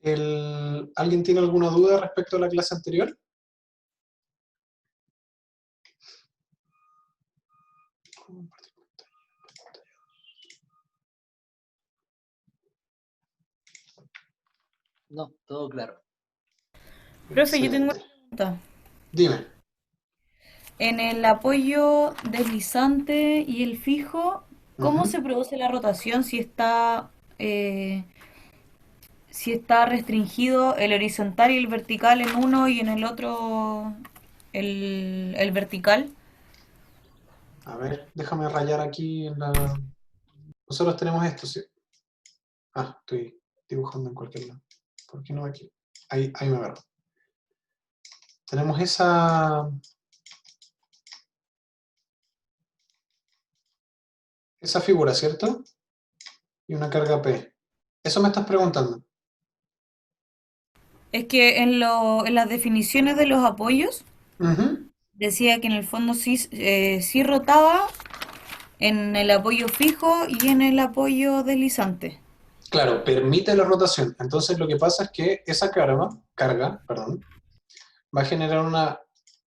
¿Alguien tiene alguna duda respecto a la clase anterior? No, todo claro. Profe, yo tengo una Excelente. pregunta. Dime. En el apoyo deslizante y el fijo, ¿cómo Ujú. se produce la rotación si está restringido el horizontal y el vertical en uno y en el otro el vertical? A ver, déjame rayar aquí en la... Nosotros tenemos esto, ¿sí? Ah, estoy dibujando en cualquier lado. ¿Por qué no aquí? Ahí me agarro. Tenemos esa figura, ¿cierto? Y una carga P. Eso me estás preguntando. Es que en las definiciones de los apoyos Ujú. decía que en el fondo sí rotaba en el apoyo fijo y en el apoyo deslizante. Claro, permite la rotación. Entonces lo que pasa es que esa carga, perdón, va a generar una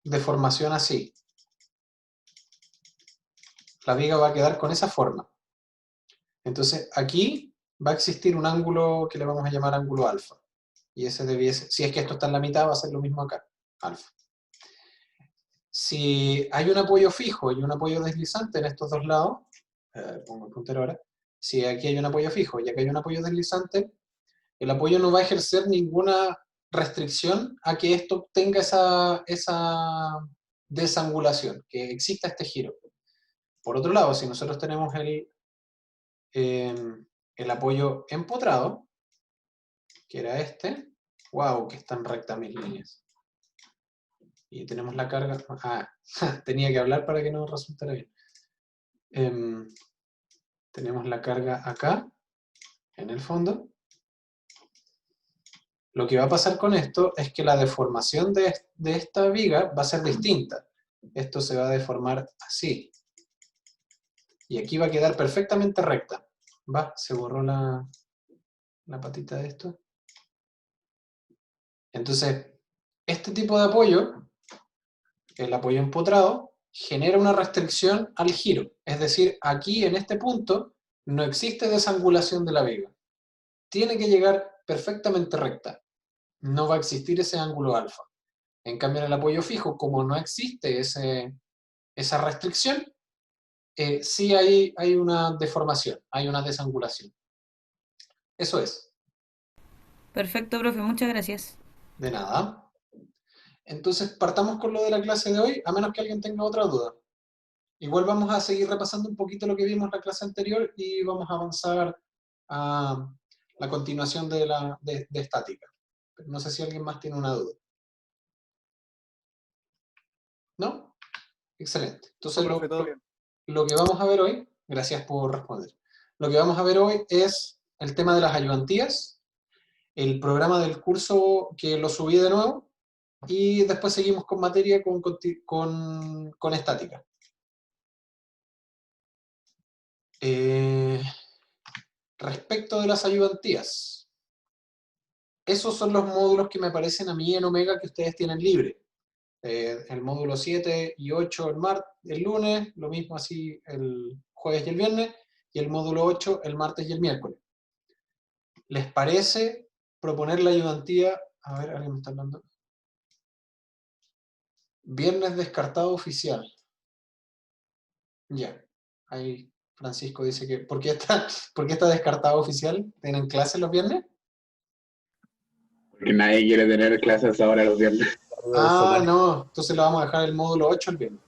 deformación así. La viga va a quedar con esa forma. Entonces aquí va a existir un ángulo que le vamos a llamar ángulo alfa. Y ese debiese, si es que esto está en la mitad, va a ser lo mismo acá, alfa. Si hay un apoyo fijo y un apoyo deslizante en estos dos lados, pongo el puntero ahora, si aquí hay un apoyo fijo y aquí hay un apoyo deslizante, el apoyo no va a ejercer ninguna restricción a que esto tenga esa desangulación, que exista este giro. Por otro lado, si nosotros tenemos eh, el apoyo empotrado, que era este, wow, que están rectas mis líneas. Y tenemos la carga, tenía que hablar para que no resultara bien. Em, tenemos la carga acá, en el fondo. Lo que va a pasar con esto es que la deformación de esta viga va a ser distinta. Esto se va a deformar así. Y aquí va a quedar perfectamente recta. Se borró la patita de esto. Entonces, este tipo de apoyo, el apoyo empotrado, genera una restricción al giro. Es decir, aquí en este punto no existe desangulación de la viga. Tiene que llegar perfectamente recta. No va a existir ese ángulo alfa. En cambio, en el apoyo fijo, como no existe esa restricción, sí hay una deformación, hay una desangulación. Eso es, Perfecto, profe, muchas gracias. de nada. Entonces, partamos con lo de la clase de hoy, a menos que alguien tenga otra duda. Igual vamos a seguir repasando un poquito lo que vimos en la clase anterior y vamos a avanzar a la continuación de estática. Pero no sé si alguien más tiene una duda. ¿No? Excelente. No, Entonces, profe, todo bien. lo que vamos a ver hoy, gracias por responder. Lo que vamos a ver hoy es el tema de las ayudantías, el programa del curso que lo subí de nuevo y después seguimos con materia con estática. Eh, respecto de las ayudantías, esos son los módulos que me aparecen a mí en Omega que ustedes tienen libre. El módulo 7 y 8 el lunes, lo mismo así el jueves y el viernes, y el módulo 8 el martes y el miércoles. ¿Les parece proponer la ayudantía? A ver, alguien me está hablando. Viernes descartado oficial. Ya. Ahí Francisco dice que. ¿Por qué está descartado oficial? ¿Tienen clases los viernes? Porque nadie quiere tener clases ahora los viernes. Ah, no. Entonces lo vamos a dejar el módulo 8 el viernes.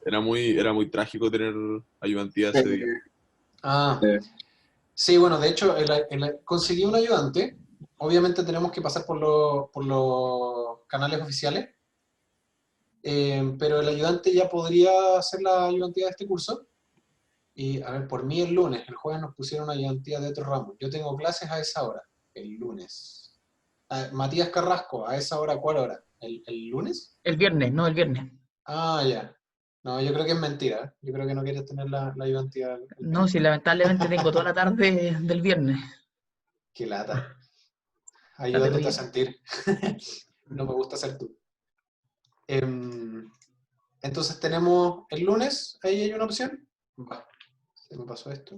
Era muy trágico tener ayudantía Sí, ese día. Ah, sí, bueno, de hecho, conseguí un ayudante. Obviamente tenemos que pasar por los canales oficiales, pero el ayudante ya podría hacer la ayudantía de este curso. Y a ver, por mí el lunes, el jueves nos pusieron ayudantía de otro ramo. Yo tengo clases a esa hora, el lunes. Matías Carrasco, ¿a esa hora cuál hora? ¿El lunes? El viernes, no, el viernes. Ah, ya. No, yo creo que es mentira. Yo creo que no quieres tener la ayudantía el No, viernes. sí, lamentablemente tengo toda la tarde del viernes. Qué lata. Ayúdate a sentir. No me gusta ser tú. Entonces tenemos el lunes, ahí hay una opción. Va, se me pasó esto.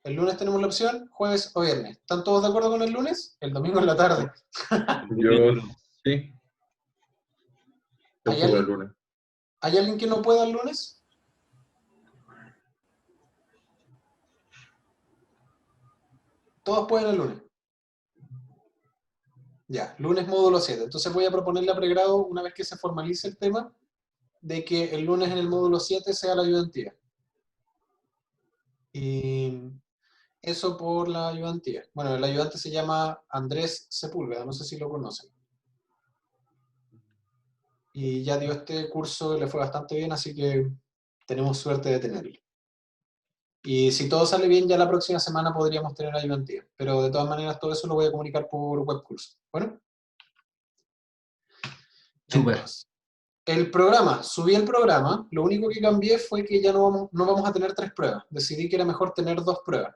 El lunes tenemos la opción, jueves o viernes. ¿Están todos de acuerdo con el lunes? El domingo en la tarde. Yo sí. Yo ¿Hay juego el alguien, lunes. ¿Hay alguien que no pueda el lunes? Todos pueden el lunes. Ya, lunes módulo 7. Entonces voy a proponerle a pregrado, una vez que se formalice el tema, de que el lunes en el módulo 7 sea la ayudantía. Y eso por la ayudantía. Bueno, el ayudante se llama Andrés Sepúlveda, no sé si lo conocen. Y ya dio este curso, le fue bastante bien, así que tenemos suerte de tenerlo. Y si todo sale bien, ya la próxima semana podríamos tener ayudantía. Pero de todas maneras, todo eso lo voy a comunicar por webcurso. Bueno. Súper. Entonces, el programa, subí el programa, lo único que cambié fue que ya no vamos a tener 3 pruebas. Decidí que era mejor tener 2 pruebas.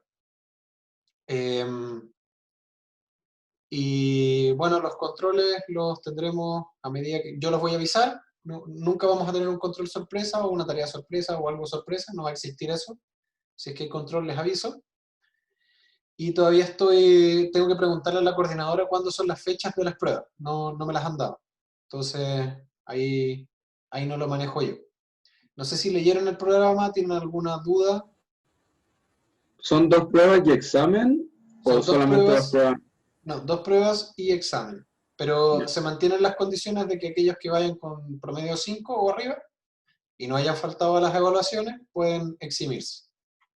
Y bueno, los controles los tendremos a medida que yo los voy a avisar. Nunca vamos a tener un control sorpresa o una tarea sorpresa o algo sorpresa, no va a existir eso. Si es que hay control, les aviso. Y todavía tengo que preguntarle a la coordinadora cuándo son las fechas de las pruebas. No me las han dado. Entonces, ahí no lo manejo yo. No sé si leyeron el programa, tienen alguna duda. ¿Son 2 pruebas y examen? Son ¿O 2 solamente pruebas. 2 pruebas? No, 2 pruebas y examen. Pero Ya. se mantienen las condiciones de que aquellos que vayan con promedio 5 o arriba y no hayan faltado a las evaluaciones pueden eximirse.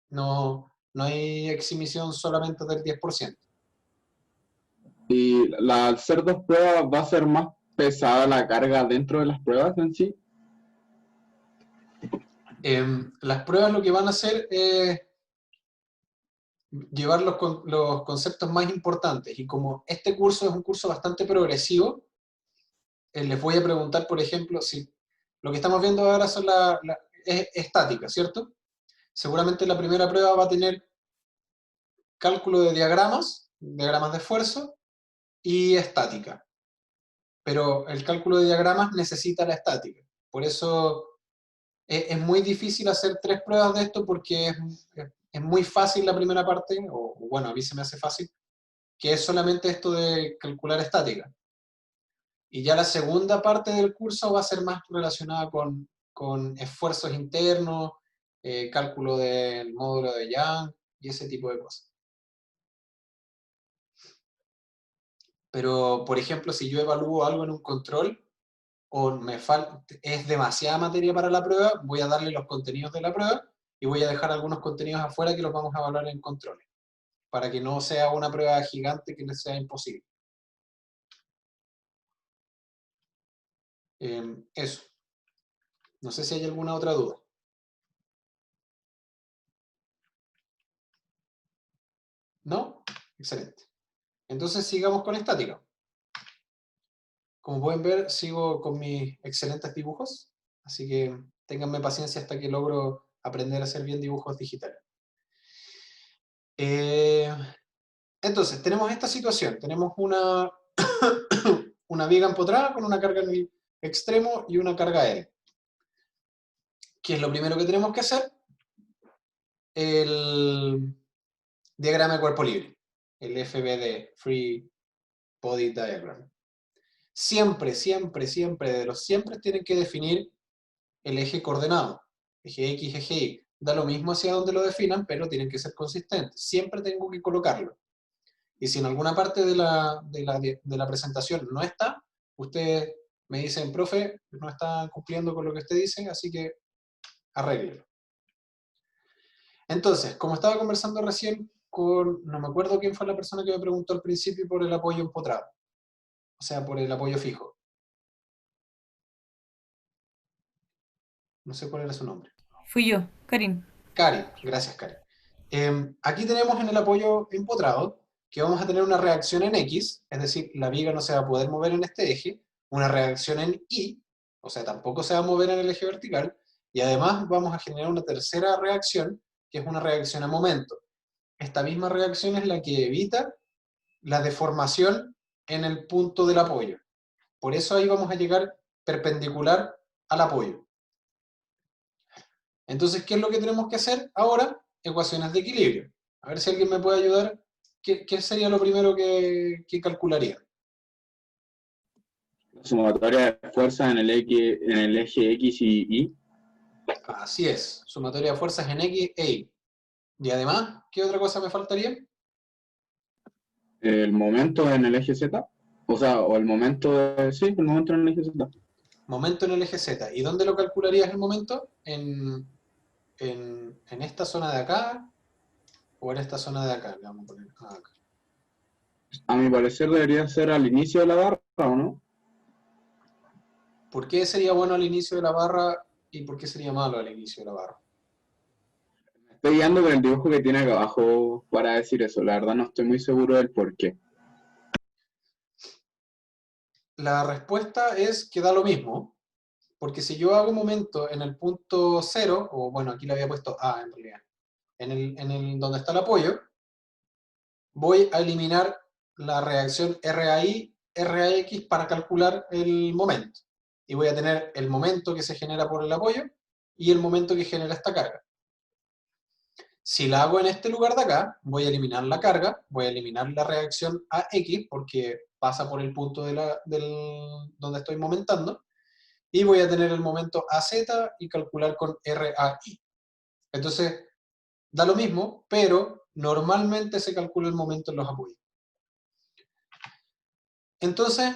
No hay exhibición solamente del 10%. ¿Y al ser 2 pruebas va a ser más pesada la carga dentro de las pruebas en sí? Las pruebas lo que van a hacer es llevar los conceptos más importantes. Y como este curso es un curso bastante progresivo, les voy a preguntar, por ejemplo, si lo que estamos viendo ahora es estática, ¿cierto? Seguramente la primera prueba va a tener cálculo de diagramas de esfuerzo y estática. Pero el cálculo de diagramas necesita la estática. Por eso es muy difícil hacer 3 pruebas de esto porque es muy fácil la primera parte, o bueno, a mí se me hace fácil, que es solamente esto de calcular estática. Y ya la segunda parte del curso va a ser más relacionada con esfuerzos internos, cálculo del módulo de Young y ese tipo de cosas. Pero, por ejemplo, si yo evalúo algo en un control, o es demasiada materia para la prueba, voy a darle los contenidos de la prueba y voy a dejar algunos contenidos afuera que los vamos a evaluar en controles, para que no sea una prueba gigante que les sea imposible. Eso. No sé si hay alguna otra duda. ¿No? Excelente. Entonces sigamos con estática. Como pueden ver, sigo con mis excelentes dibujos, así que ténganme paciencia hasta que logro aprender a hacer bien dibujos digitales. Entonces, tenemos esta situación. Tenemos una, una viga empotrada con una carga en el extremo y una carga L. ¿Qué es lo primero que tenemos que hacer? El diagrama de cuerpo libre, el FBD, Free Body Diagram. Siempre, siempre, siempre, de los siempre tienen que definir el eje coordenado, eje X, eje Y. Da lo mismo hacia donde lo definan, pero tienen que ser consistentes. Siempre tengo que colocarlo. Y si en alguna parte de la presentación no está, ustedes me dicen, profe, no está cumpliendo con lo que usted dice, así que arréglelo. Entonces, como estaba conversando recién no me acuerdo quién fue la persona que me preguntó al principio por el apoyo empotrado, o sea, por el apoyo fijo. No sé cuál era su nombre. Fui yo, Karin. Karen, gracias Karen. Aquí tenemos en el apoyo empotrado que vamos a tener una reacción en X, es decir, la viga no se va a poder mover en este eje, una reacción en Y, o sea, tampoco se va a mover en el eje vertical, y además vamos a generar una tercera reacción, que es una reacción a momento. Esta misma reacción es la que evita la deformación en el punto del apoyo. Por eso ahí vamos a llegar perpendicular al apoyo. Entonces, ¿qué es lo que tenemos que hacer ahora? Ecuaciones de equilibrio. A ver si alguien me puede ayudar. ¿Qué sería lo primero que calcularía? La sumatoria de fuerzas en el eje X y Y. Así es, sumatoria de fuerzas en X e Y. Y además, ¿qué otra cosa me faltaría? El momento en el eje Z. O sea, o el momento, sí, el momento en el eje Z. Momento en el eje Z. ¿Y dónde lo calcularías el momento? ¿En esta zona de acá o en esta zona de acá? Le vamos a poner acá. A mi parecer debería ser al inicio de la barra, ¿o no? ¿Por qué sería bueno al inicio de la barra y por qué sería malo al inicio de la barra? Estoy guiando con el dibujo que tiene acá abajo para decir eso. La verdad no estoy muy seguro del por qué. La respuesta es que da lo mismo, porque si yo hago momento en el punto 0, o bueno, aquí le había puesto A en realidad, en el donde está el apoyo, voy a eliminar la reacción RAI, RAX para calcular el momento. Y voy a tener el momento que se genera por el apoyo y el momento que genera esta carga. Si la hago en este lugar de acá, voy a eliminar la carga, voy a eliminar la reacción AX porque pasa por el punto donde estoy momentando, y voy a tener el momento AZ y calcular con RAI. Entonces, da lo mismo, pero normalmente se calcula el momento en los apoyos. Entonces,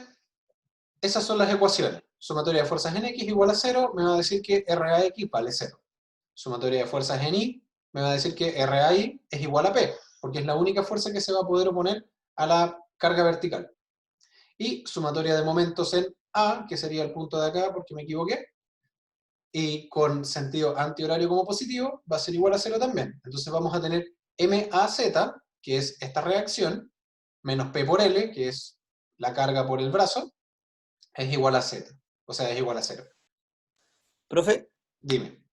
esas son las ecuaciones. Sumatoria de fuerzas en X igual a 0, me va a decir que RAX vale 0. Sumatoria de fuerzas en Y, me va a decir que RAI es igual a P, porque es la única fuerza que se va a poder oponer a la carga vertical. Y sumatoria de momentos en A, que sería el punto de acá, porque me equivoqué, y con sentido antihorario como positivo, va a ser igual a 0 también. Entonces vamos a tener MAZ, que es esta reacción, menos P por L, que es la carga por el brazo, es igual a Z. O sea, es igual a 0. Profe, Dime.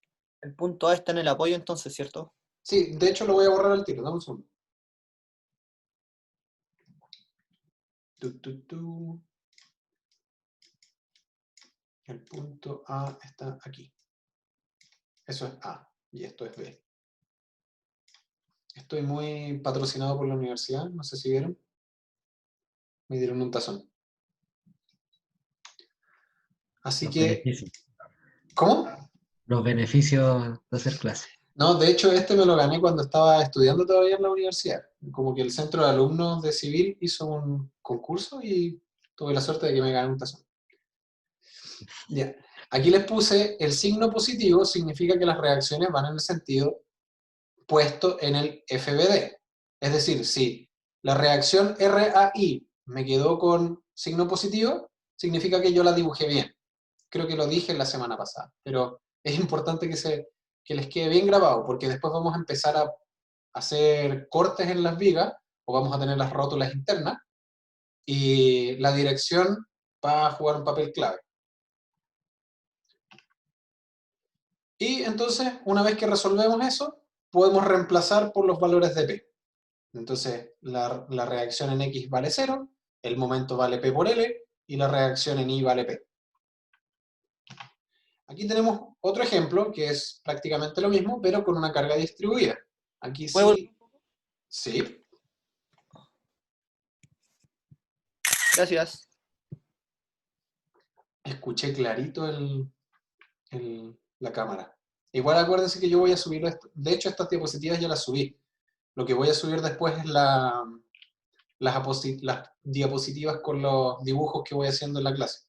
el punto A está en el apoyo entonces, ¿cierto? Sí, de hecho lo voy a borrar al tiro, dame un segundo. El punto A está aquí. Eso es A, y esto es B. Estoy muy patrocinado por la universidad, no sé si vieron. Me dieron un tazón. Así Los que... beneficios. ¿Cómo? Los beneficios de hacer clase. No, de hecho este me lo gané cuando estaba estudiando todavía en la universidad. Como que el centro de alumnos de civil hizo un concurso y tuve la suerte de que me gané un tazón. Ya. Aquí les puse el signo positivo, significa que las reacciones van en el sentido puesto en el FBD. Es decir, si la reacción RAI me quedó con signo positivo, significa que yo la dibujé bien. Creo que lo dije la semana pasada, pero es importante que les quede bien grabado, porque después vamos a empezar a hacer cortes en las vigas, o vamos a tener las rótulas internas, y la dirección va a jugar un papel clave. Y entonces, una vez que resolvemos eso, podemos reemplazar por los valores de P. Entonces, la reacción en X vale 0, el momento vale P por L, y la reacción en Y vale P. Aquí tenemos otro ejemplo, que es prácticamente lo mismo, pero con una carga distribuida. Aquí sí... Sí. Gracias. Escuché clarito la cámara. Igual acuérdense que yo voy a subir esto. De hecho, estas diapositivas ya las subí. Lo que voy a subir después es las diapositivas con los dibujos que voy haciendo en la clase.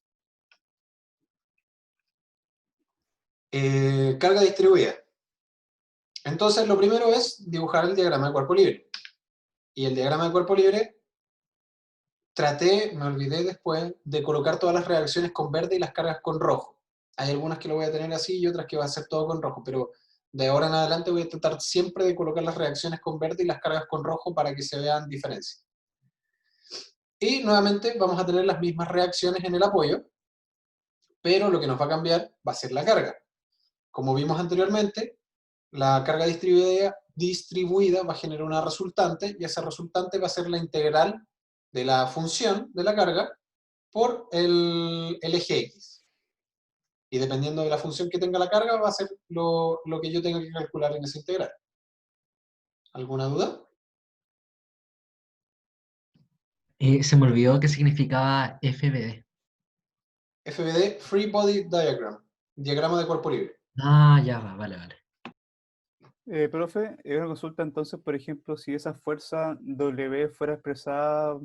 Carga distribuida. Entonces, lo primero es dibujar el diagrama de cuerpo libre. Y el diagrama de cuerpo libre, me olvidé después, de colocar todas las reacciones con verde y las cargas con rojo. Hay algunas que lo voy a tener así y otras que va a ser todo con rojo, pero de ahora en adelante voy a tratar siempre de colocar las reacciones con verde y las cargas con rojo para que se vean diferencias. Y nuevamente vamos a tener las mismas reacciones en el apoyo, pero lo que nos va a cambiar va a ser la carga. Como vimos anteriormente, la carga distribuida va a generar una resultante, y esa resultante va a ser la integral de la función de la carga por el eje X. Y dependiendo de la función que tenga la carga, va a ser lo que yo tenga que calcular en esa integral. ¿Alguna duda? Se me olvidó qué significaba FBD. FBD, Free Body Diagram, diagrama de cuerpo libre. Ah, ya va, vale, vale. Profe, una consulta entonces, por ejemplo, si esa fuerza W fuera expresada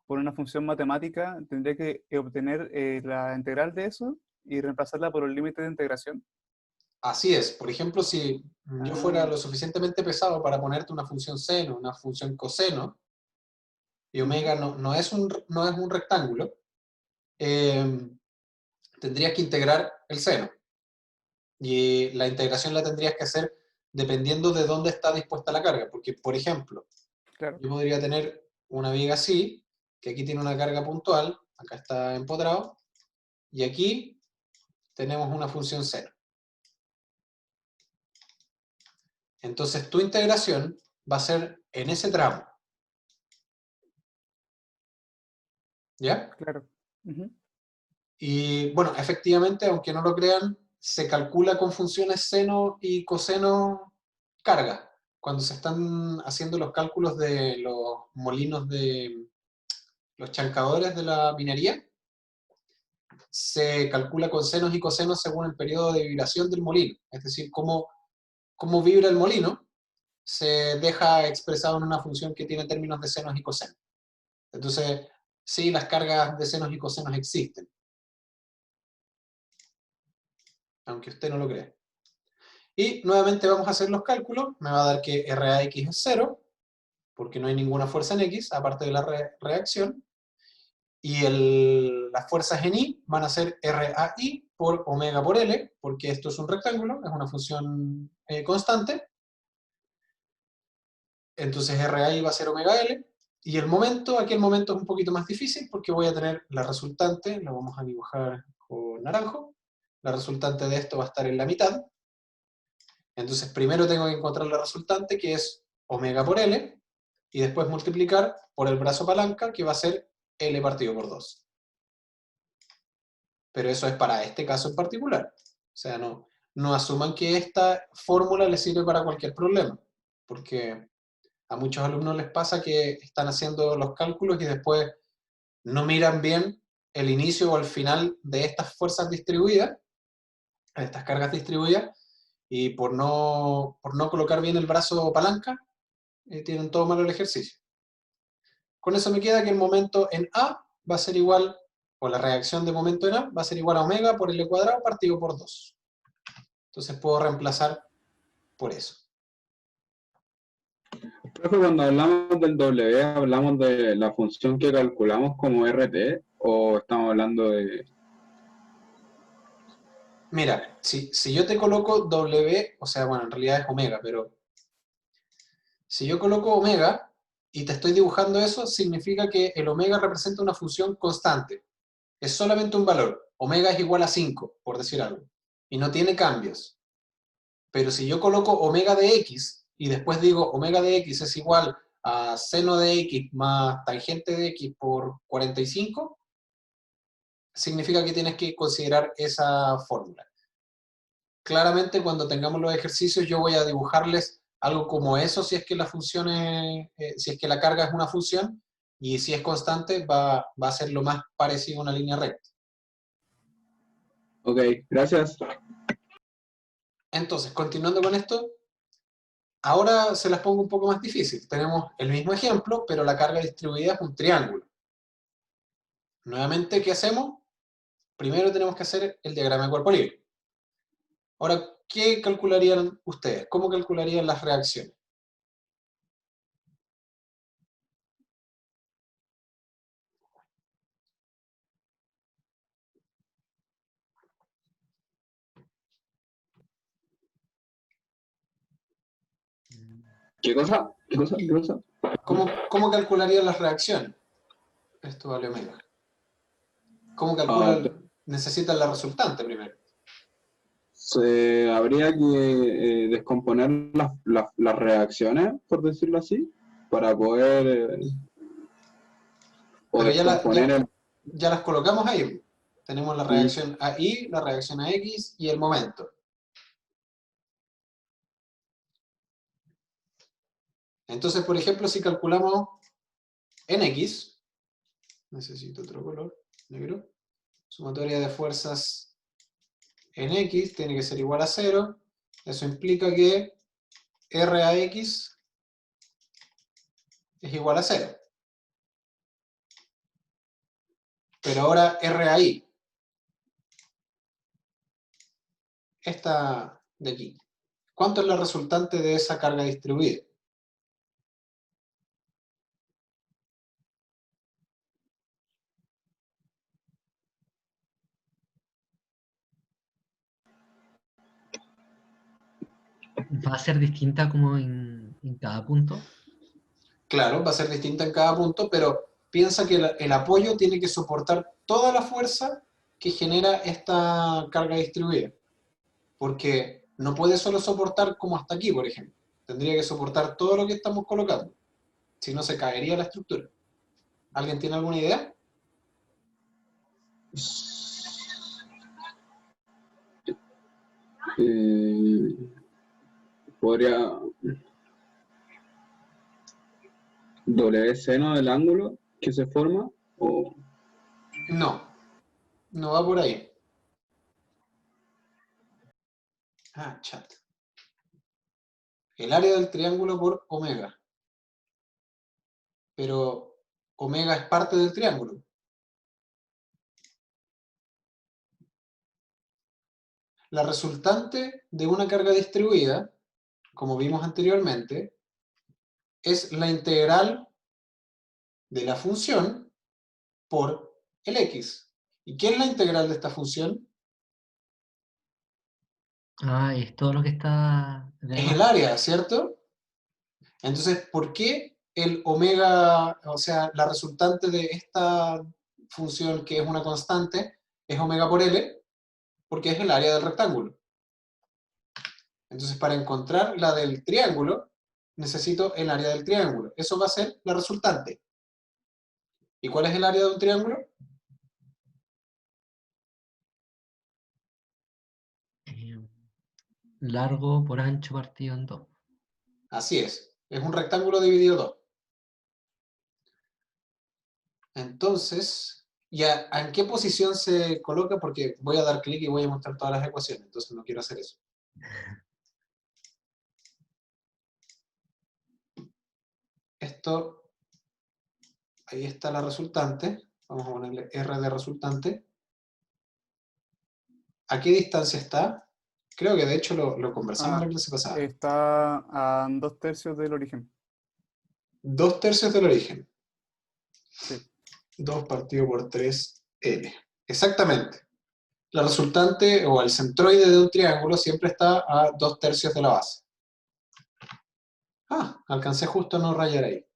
por una función matemática, tendría que obtener la integral de eso y reemplazarla por el límite de integración. Así es. Por ejemplo, si yo fuera Ah, lo suficientemente pesado para ponerte una función seno, una función coseno, y omega no es un rectángulo, tendrías que integrar el seno. Y la integración la tendrías que hacer dependiendo de dónde está dispuesta la carga. Porque, por ejemplo, claro. yo podría tener una viga así, que aquí tiene una carga puntual, acá está empotrado, y aquí tenemos una función seno. Entonces tu integración va a ser en ese tramo. ¿Ya? Claro. Ujú. Y bueno, efectivamente, aunque no lo crean, se calcula con funciones seno y coseno carga. Cuando se están haciendo los cálculos de los molinos de los chancadores de la minería, se calcula con senos y cosenos según el periodo de vibración del molino. Es decir, cómo vibra el molino se deja expresado en una función que tiene términos de senos y cosenos. Entonces, sí, las cargas de senos y cosenos existen, aunque usted no lo crea. Y nuevamente vamos a hacer los cálculos. Me va a dar que RAX es 0, porque no hay ninguna fuerza en X, aparte de la reacción. Y las fuerzas en Y van a ser RAI por omega por L, porque esto es un rectángulo, es una función constante. Entonces RAI va a ser omega L. Y el momento, aquí el momento es un poquito más difícil, porque voy a tener la resultante, la vamos a dibujar con naranjo. La resultante de esto va a estar en la mitad. Entonces primero tengo que encontrar la resultante, que es omega por L, y después multiplicar por el brazo palanca, que va a ser L partido por 2. Pero eso es para este caso en particular. O sea, no asuman que esta fórmula les sirve para cualquier problema, porque a muchos alumnos les pasa que están haciendo los cálculos y después no miran bien el inicio o el final de estas fuerzas distribuidas, estas cargas distribuidas, y por no colocar bien el brazo palanca, tienen todo mal el ejercicio. Con eso me queda que el momento en A va a ser igual, o la reacción de momento en A va a ser igual a omega por L cuadrado partido por 2. Entonces puedo reemplazar por eso. Profe, cuando hablamos del W, ¿hablamos de la función que calculamos como RT o estamos hablando de...? Mira, si yo te coloco W, o sea, bueno, en realidad es omega, pero si yo coloco omega y te estoy dibujando eso, significa que el omega representa una función constante. Es solamente un valor. Omega es igual a 5, por decir algo. Y no tiene cambios. Pero si yo coloco omega de x y después digo omega de x es igual a seno de x más tangente de x por 45, significa que tienes que considerar esa fórmula. Claramente cuando tengamos los ejercicios yo voy a dibujarles algo como eso si es que la función si es que la carga es una función, y si es constante va a ser lo más parecido a una línea recta. Ok, gracias. Entonces, continuando con esto, ahora se las pongo un poco más difícil. Tenemos el mismo ejemplo, pero la carga distribuida es un triángulo. Nuevamente, ¿qué hacemos? Primero tenemos que hacer el diagrama de cuerpo libre. Ahora, ¿qué calcularían ustedes? ¿Cómo calcularían las reacciones? ¿Qué cosa? ¿Qué cosa? ¿Qué cosa? ¿Cómo calcularían las reacciones? Esto vale omega. ¿Cómo calculan? Necesitan la resultante primero. Habría que descomponer las reacciones, por decirlo así, para poder... O Pero descomponer ya las colocamos ahí. Tenemos la reacción a Y, la reacción a X y el momento. Entonces, por ejemplo, si calculamos en X, necesito otro color, negro, sumatoria de fuerzas en X tiene que ser igual a 0. Eso implica que R a X es igual a 0. Pero ahora R a Y, esta de aquí, ¿cuánto es la resultante de esa carga distribuida? ¿Va a ser distinta como en cada punto? Claro, va a ser distinta en cada punto, pero piensa que el apoyo tiene que soportar toda la fuerza que genera esta carga distribuida. Porque no puede solo soportar como hasta aquí, por ejemplo. Tendría que soportar todo lo que estamos colocando. Si no, se caería la estructura. ¿Alguien tiene alguna idea? podría W seno del ángulo que se forma, o No, no va por ahí. Chat. El área del triángulo por omega. Pero omega es parte del triángulo. La resultante de una carga distribuida, como vimos anteriormente, es la integral de la función por el x. ¿Y qué es la integral de esta función? Es todo lo que está Es el debajo. área, ¿cierto? Entonces, ¿por qué el omega, o sea, la resultante de esta función que es una constante, es omega por L? Porque es el área del rectángulo. Entonces, para encontrar la del triángulo, necesito el área del triángulo. Eso va a ser la resultante. ¿Y cuál es el área de un triángulo? Largo por ancho partido en 2. Así es un rectángulo dividido 2. Entonces, ¿ya en qué posición se coloca? Porque voy a dar clic y voy a mostrar todas las ecuaciones, entonces no quiero hacer eso. Esto, ahí está la resultante. Vamos a ponerle R de resultante. ¿A qué distancia está? Creo que de hecho lo conversamos en la clase pasada. Está a 2/3 del origen. 2/3 del origen. Sí. 2 partido por 3L. Exactamente. La resultante o el centroide de un triángulo siempre está a 2/3 de la base. Alcancé justo a no rayar ahí.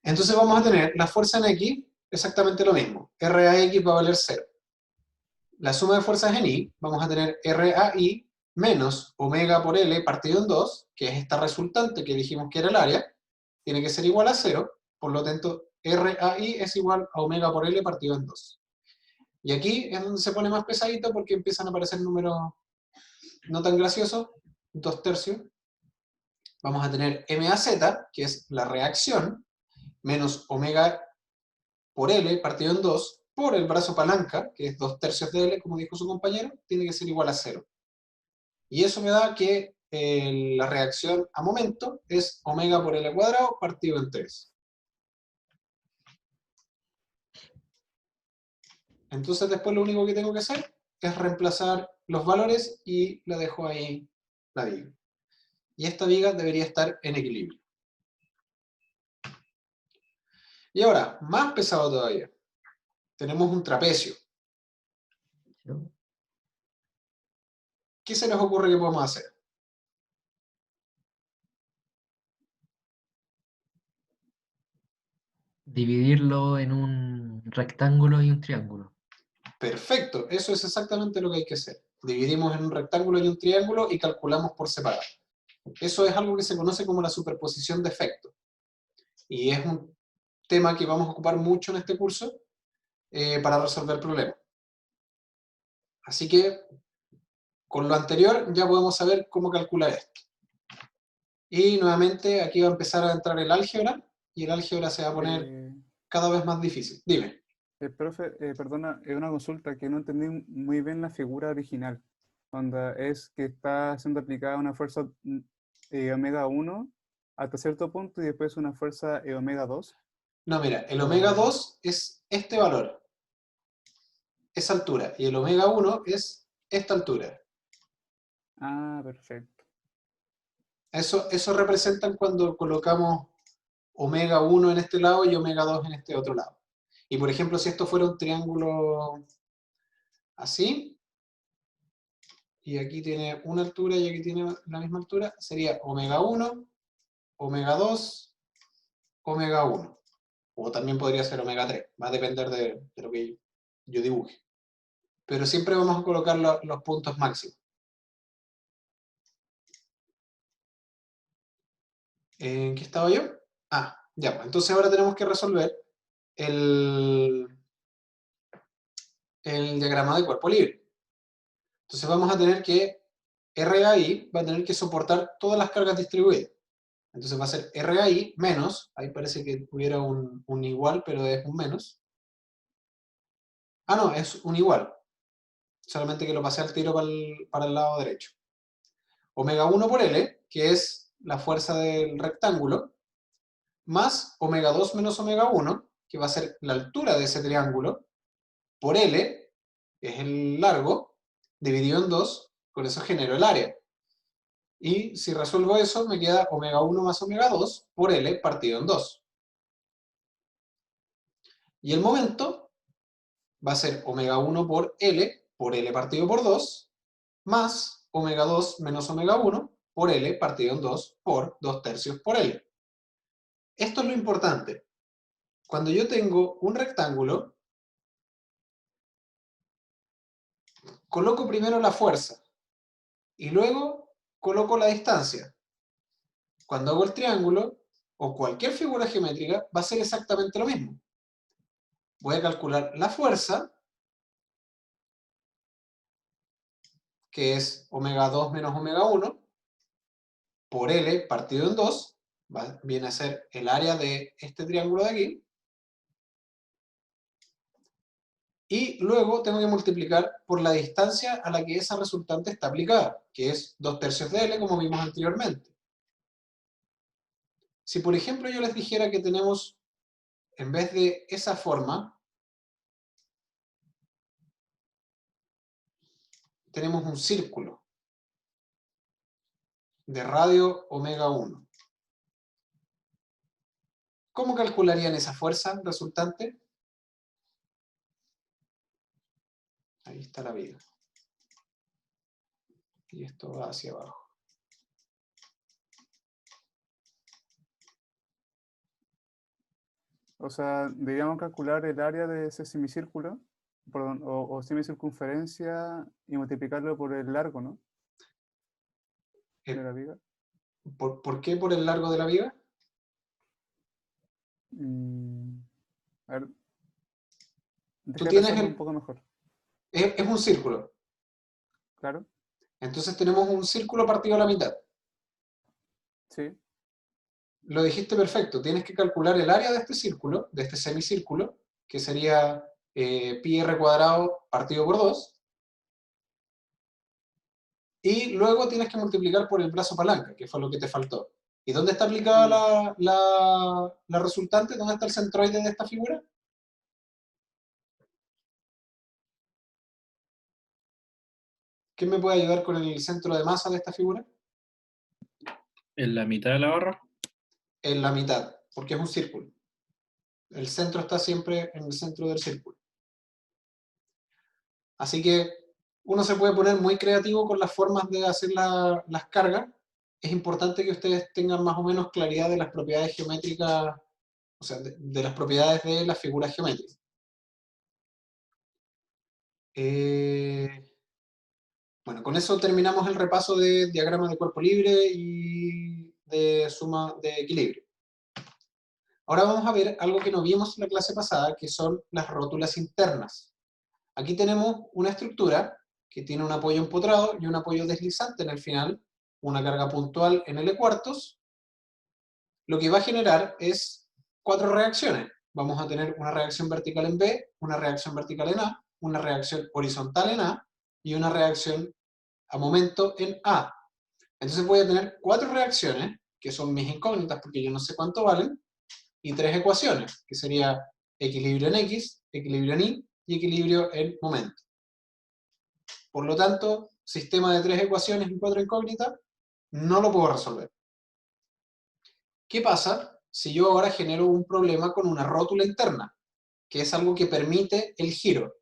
Entonces vamos a tener la fuerza en X, exactamente lo mismo. R a X va a valer 0. La suma de fuerzas en Y, vamos a tener R a Y menos omega por L partido en 2, que es esta resultante que dijimos que era el área, tiene que ser igual a 0, por lo tanto R a Y es igual a omega por L partido en 2. Y aquí es donde se pone más pesadito porque empiezan a aparecer números no tan graciosos, 2/3. Vamos a tener MAZ, que es la reacción, menos omega por L partido en 2, por el brazo palanca, que es 2/3 de L, como dijo su compañero, tiene que ser igual a 0. Y eso me da que la reacción a momento es omega por L cuadrado partido en 3. Entonces después lo único que tengo que hacer es reemplazar los valores y la dejo ahí la viga. Y esta viga debería estar en equilibrio. Y ahora, más pesado todavía, tenemos un trapecio. ¿Qué se nos ocurre que podemos hacer? Dividirlo en un rectángulo y un triángulo. Perfecto, eso es exactamente lo que hay que hacer. Dividimos en un rectángulo y un triángulo y calculamos por separado. Eso es algo que se conoce como la superposición de efectos. Y es tema que vamos a ocupar mucho en este curso para resolver problemas. Así que, con lo anterior, ya podemos saber cómo calcular esto. Y nuevamente, aquí va a empezar a entrar el álgebra, y el álgebra se va a poner Eh, cada vez más difícil. Dime. profe, perdona, es una consulta que no entendí muy bien la figura original. Onda, es que está siendo aplicada una fuerza omega 1 hasta cierto punto y después una fuerza omega 2. No, mira, el omega 2 es este valor, esa altura, y el omega 1 es esta altura. Ah, perfecto. Eso representan cuando colocamos omega 1 en este lado y omega 2 en este otro lado. Y por ejemplo, si esto fuera un triángulo así, y aquí tiene una altura y aquí tiene la misma altura, sería omega 1, omega 2, omega 1. O también podría ser omega 3, va a depender de lo que yo dibuje. Pero siempre vamos a colocar los puntos máximos. ¿En qué estaba yo? Ah, ya, pues entonces ahora tenemos que resolver el diagrama de cuerpo libre. Entonces vamos a tener que, RAI va a tener que soportar todas las cargas distribuidas. Entonces va a ser RAI menos, ahí parece que hubiera un igual, pero es un menos. Ah, no, es un igual. Solamente que lo pasé al tiro para el lado derecho. Omega 1 por L, que es la fuerza del rectángulo, más omega 2 menos omega 1, que va a ser la altura de ese triángulo, por L, que es el largo, dividido en 2, con eso genero el área. Y si resuelvo eso, me queda omega 1 más omega 2 por L partido en 2. Y el momento va a ser omega 1 por L partido por 2, más omega 2 menos omega 1 por L partido en 2 por 2 tercios por L. Esto es lo importante. Cuando yo tengo un rectángulo, coloco primero la fuerza y luego coloco la distancia. Cuando hago el triángulo o cualquier figura geométrica va a ser exactamente lo mismo. Voy a calcular la fuerza, que es omega 2 menos omega 1, por L partido en 2, viene a ser el área de este triángulo de aquí, y luego tengo que multiplicar por la distancia a la que esa resultante está aplicada, que es 2 tercios de L, como vimos anteriormente. Si por ejemplo yo les dijera que tenemos, en vez de esa forma, tenemos un círculo de radio omega 1. ¿Cómo calcularían esa fuerza resultante? Ahí está la viga. Y esto va hacia abajo. O sea, deberíamos calcular el área de ese semicírculo, perdón, o semicircunferencia y multiplicarlo por el largo, ¿no? De la viga. ¿Por qué por el largo de la viga? A ver, Tú deja de tienes pensarlo un poco mejor. es un círculo. Claro, Entonces tenemos un círculo partido a la mitad. sí. Lo dijiste perfecto. Tienes que calcular el área de este círculo, de este semicírculo, que sería pi r cuadrado partido por 2. Y luego tienes que multiplicar por el brazo palanca, que fue lo que te faltó. ¿Y dónde está aplicada la resultante? ¿Dónde está el centroide de esta figura? ¿Quién me puede ayudar con el centro de masa de esta figura? ¿En la mitad de la barra? En la mitad, porque es un círculo. El centro está siempre en el centro del círculo. Así que uno se puede poner muy creativo con las formas de hacer las cargas. Es importante que ustedes tengan más o menos claridad de las propiedades geométricas, o sea, de las propiedades de las figuras geométricas. Bueno, con eso terminamos el repaso de diagrama de cuerpo libre y de suma de equilibrio. Ahora vamos a ver algo que no vimos en la clase pasada, que son las rótulas internas. Aquí tenemos una estructura que tiene un apoyo empotrado y un apoyo deslizante en el final, una carga puntual en L cuartos. Lo que va a generar es 4 reacciones. Vamos a tener una reacción vertical en B, una reacción vertical en A, una reacción horizontal en A y una reacción a momento en A. Entonces voy a tener 4 reacciones, que son mis incógnitas porque yo no sé cuánto valen, y 3 ecuaciones, que sería equilibrio en X, equilibrio en Y y equilibrio en momento. Por lo tanto, sistema de 3 ecuaciones y 4 incógnitas, no lo puedo resolver. ¿Qué pasa si yo ahora genero un problema con una rótula interna, que es algo que permite el giro?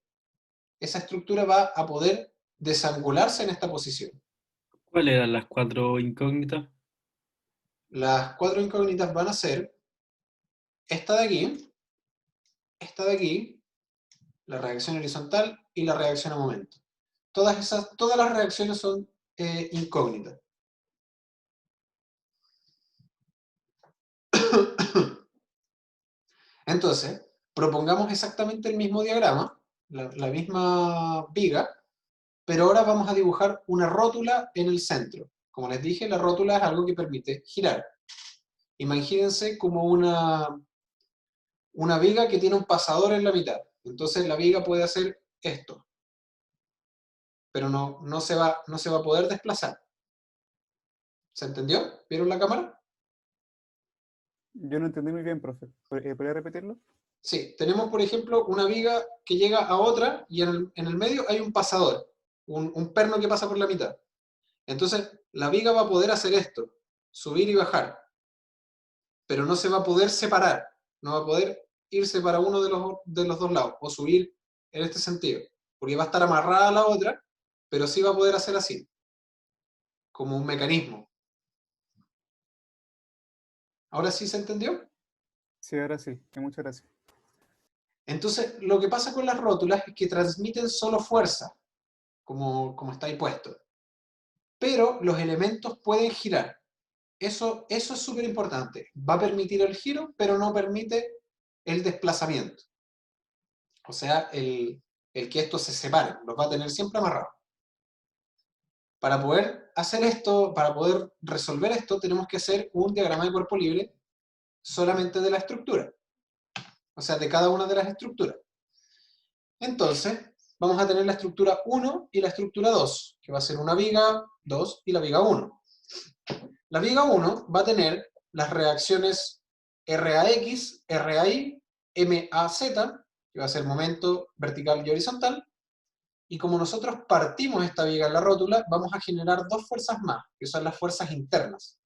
Esa estructura va a poder desangularse en esta posición. ¿Cuáles eran las 4 incógnitas? Las 4 incógnitas van a ser esta de aquí, la reacción horizontal y la reacción a momento. Todas las reacciones son incógnitas. Entonces, propongamos exactamente el mismo diagrama, la misma viga, pero ahora vamos a dibujar una rótula en el centro. Como les dije, la rótula es algo que permite girar. Imagínense como una viga que tiene un pasador en la mitad. Entonces la viga puede hacer esto, pero no se va a poder desplazar. ¿Se entendió? ¿Vieron la cámara? Yo no entendí muy bien, profe. ¿Podría repetirlo? Sí, tenemos por ejemplo una viga que llega a otra y en el medio hay un pasador, un perno que pasa por la mitad. Entonces la viga va a poder hacer esto, subir y bajar, pero no se va a poder separar, no va a poder irse para uno de los dos lados, o subir en este sentido, porque va a estar amarrada a la otra, pero sí va a poder hacer así, como un mecanismo. ¿Ahora sí se entendió? Sí, ahora sí. Muchas gracias. Entonces, lo que pasa con las rótulas es que transmiten solo fuerza, como está ahí puesto. Pero los elementos pueden girar. Eso es súper importante. Va a permitir el giro, pero no permite el desplazamiento. O sea, el que estos se separen. Los va a tener siempre amarrados. Para poder hacer esto, para poder resolver esto, tenemos que hacer un diagrama de cuerpo libre solamente de la estructura. O sea, de cada una de las estructuras. Entonces, vamos a tener la estructura 1 y la estructura 2, que va a ser una viga 2 y la viga 1. La viga 1 va a tener las reacciones RAX, RAY, MAZ, que va a ser momento vertical y horizontal, y como nosotros partimos esta viga en la rótula, vamos a generar 2 fuerzas más, que son las fuerzas internas.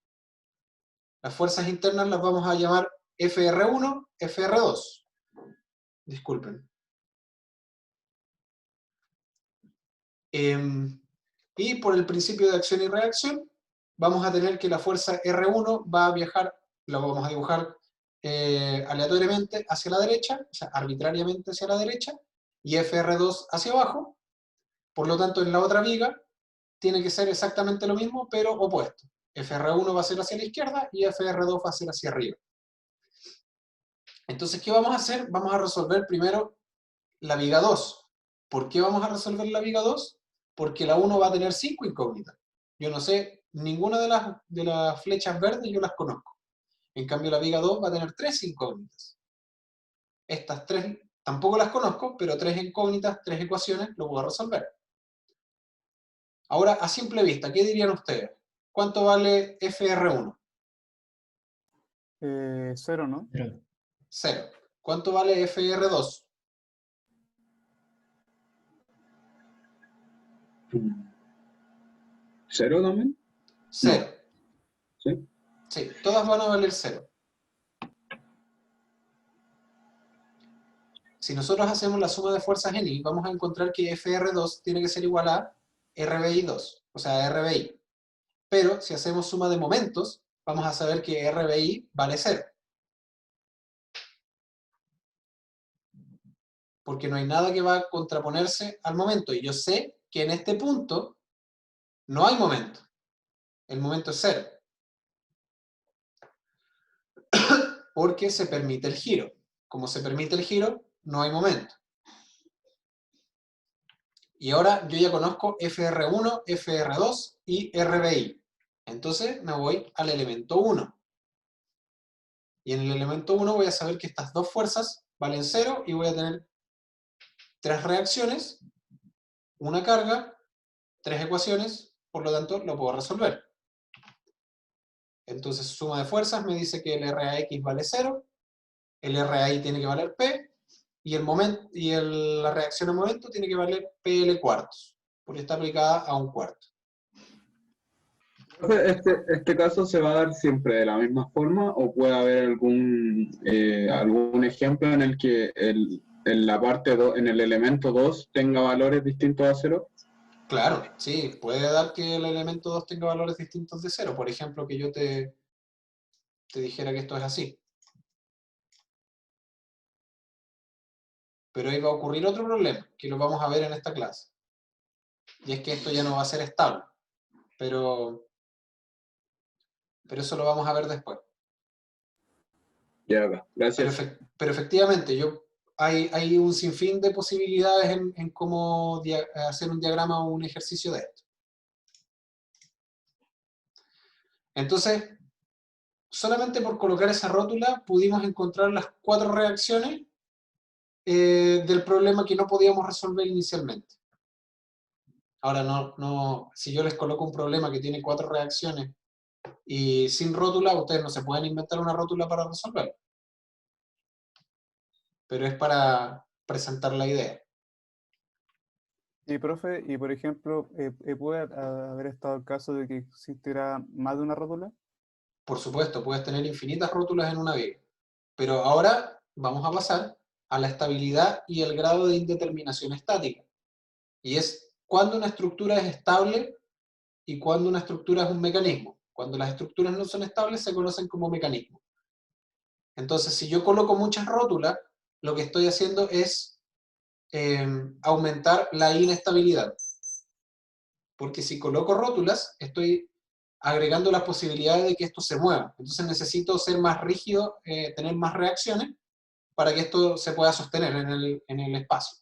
Las fuerzas internas las vamos a llamar FR1, FR2. Disculpen. Y por el principio de acción y reacción, vamos a tener que la fuerza R1 va a viajar, la vamos a dibujar aleatoriamente hacia la derecha, o sea, arbitrariamente hacia la derecha, y FR2 hacia abajo. Por lo tanto, en la otra viga tiene que ser exactamente lo mismo, pero opuesto. FR1 va a ser hacia la izquierda y FR2 va a ser hacia arriba. Entonces, ¿qué vamos a hacer? Vamos a resolver primero la viga 2. ¿Por qué vamos a resolver la viga 2? Porque la 1 va a tener 5 incógnitas. Yo no sé, ninguna de las flechas verdes yo las conozco. En cambio, la viga 2 va a tener 3 incógnitas. Estas 3 tampoco las conozco, pero 3 incógnitas, 3 ecuaciones, lo puedo resolver. Ahora, a simple vista, ¿qué dirían ustedes? ¿Cuánto vale FR1? 0, ¿no? 0. ¿Cuánto vale FR2? 0 también. 0. ¿Sí? Sí, todas van a valer 0. Si nosotros hacemos la suma de fuerzas en I, vamos a encontrar que FR2 tiene que ser igual a RBI2, o sea, RBI. Pero si hacemos suma de momentos, vamos a saber que RBI vale 0. Porque no hay nada que va a contraponerse al momento. Y yo sé que en este punto no hay momento. El momento es 0. porque se permite el giro. Como se permite el giro, no hay momento. Y ahora yo ya conozco FR1, FR2 y RBI. Entonces me voy al elemento 1. Y en el elemento 1 voy a saber que estas dos fuerzas valen 0 y voy a tener 3 reacciones, una carga, 3 ecuaciones, por lo tanto lo puedo resolver. Entonces suma de fuerzas me dice que el RAX vale 0, el RAI tiene que valer P, y, la reacción en momento tiene que valer PL cuartos, porque está aplicada a un cuarto. ¿Este caso se va a dar siempre de la misma forma o puede haber algún ejemplo en el que en la parte en el elemento 2 tenga valores distintos a 0? Claro, sí, puede dar que el elemento 2 tenga valores distintos de 0. Por ejemplo, que yo te dijera que esto es así. Pero ahí va a ocurrir otro problema, que lo vamos a ver en esta clase. Y es que esto ya no va a ser estable. Pero eso lo vamos a ver después. Ya, gracias. Pero efectivamente, hay un sinfín de posibilidades en cómo hacer un diagrama o un ejercicio de esto. Entonces, solamente por colocar esa rótula pudimos encontrar las 4 reacciones del problema que no podíamos resolver inicialmente. Ahora, si yo les coloco un problema que tiene 4 reacciones y sin rótula, ustedes no se pueden inventar una rótula para resolverlo. Pero es para presentar la idea. Y profe, y por ejemplo, ¿puede haber estado el caso de que existiera más de una rótula? Por supuesto, puedes tener infinitas rótulas en una viga. Pero ahora vamos a pasar a la estabilidad y el grado de indeterminación estática. Y es cuando una estructura es estable y cuando una estructura es un mecanismo. Cuando las estructuras no son estables se conocen como mecanismos. Entonces, si yo coloco muchas rótulas, lo que estoy haciendo es aumentar la inestabilidad. Porque si coloco rótulas, estoy agregando las posibilidades de que esto se mueva. Entonces necesito ser más rígido, tener más reacciones, para que esto se pueda sostener en el espacio.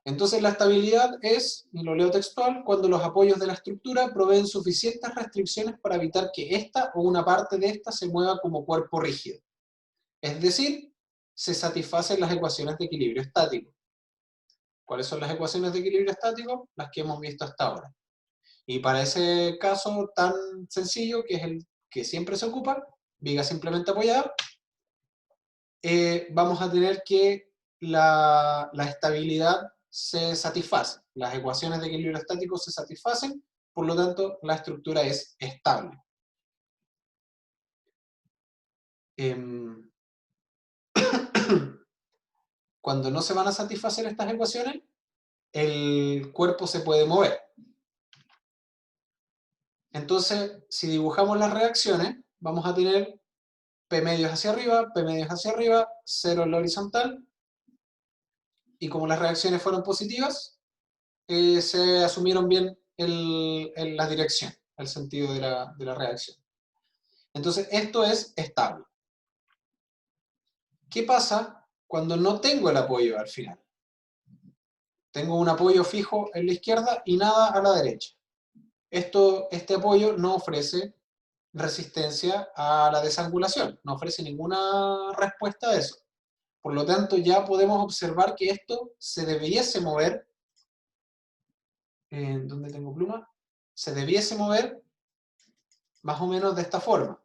Entonces la estabilidad es, y lo leo textual, cuando los apoyos de la estructura proveen suficientes restricciones para evitar que esta o una parte de esta se mueva como cuerpo rígido. Es decir, se satisfacen las ecuaciones de equilibrio estático. ¿Cuáles son las ecuaciones de equilibrio estático? Las que hemos visto hasta ahora. Y para ese caso tan sencillo, que es el que siempre se ocupa, viga simplemente apoyada, vamos a tener que la estabilidad se satisface. Las ecuaciones de equilibrio estático se satisfacen, por lo tanto, la estructura es estable. Cuando no se van a satisfacer estas ecuaciones, el cuerpo se puede mover. Entonces, si dibujamos las reacciones, vamos a tener P medios hacia arriba, 0 en la horizontal, y como las reacciones fueron positivas, se asumieron bien la dirección, el sentido de la reacción. Entonces, esto es estable. ¿Qué pasa cuando no tengo el apoyo al final? Tengo un apoyo fijo en la izquierda y nada a la derecha. Este apoyo no ofrece resistencia a la desangulación, no ofrece ninguna respuesta a eso. Por lo tanto, ya podemos observar que esto se debiese mover. ¿Dónde tengo pluma? Se debiese mover más o menos de esta forma.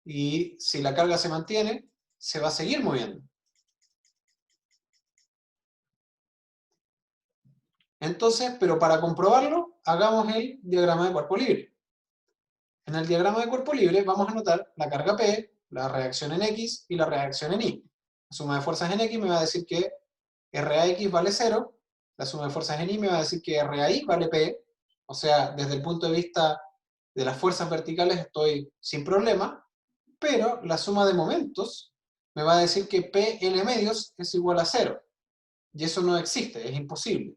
Y si la carga se mantiene, se va a seguir moviendo. Entonces, pero para comprobarlo, hagamos el diagrama de cuerpo libre. En el diagrama de cuerpo libre vamos a notar la carga P, la reacción en X y la reacción en Y. La suma de fuerzas en X me va a decir que RAX vale 0, la suma de fuerzas en Y me va a decir que RAI vale P, o sea, desde el punto de vista de las fuerzas verticales estoy sin problema, pero la suma de momentos me va a decir que PL medios es igual a 0, y eso no existe, es imposible.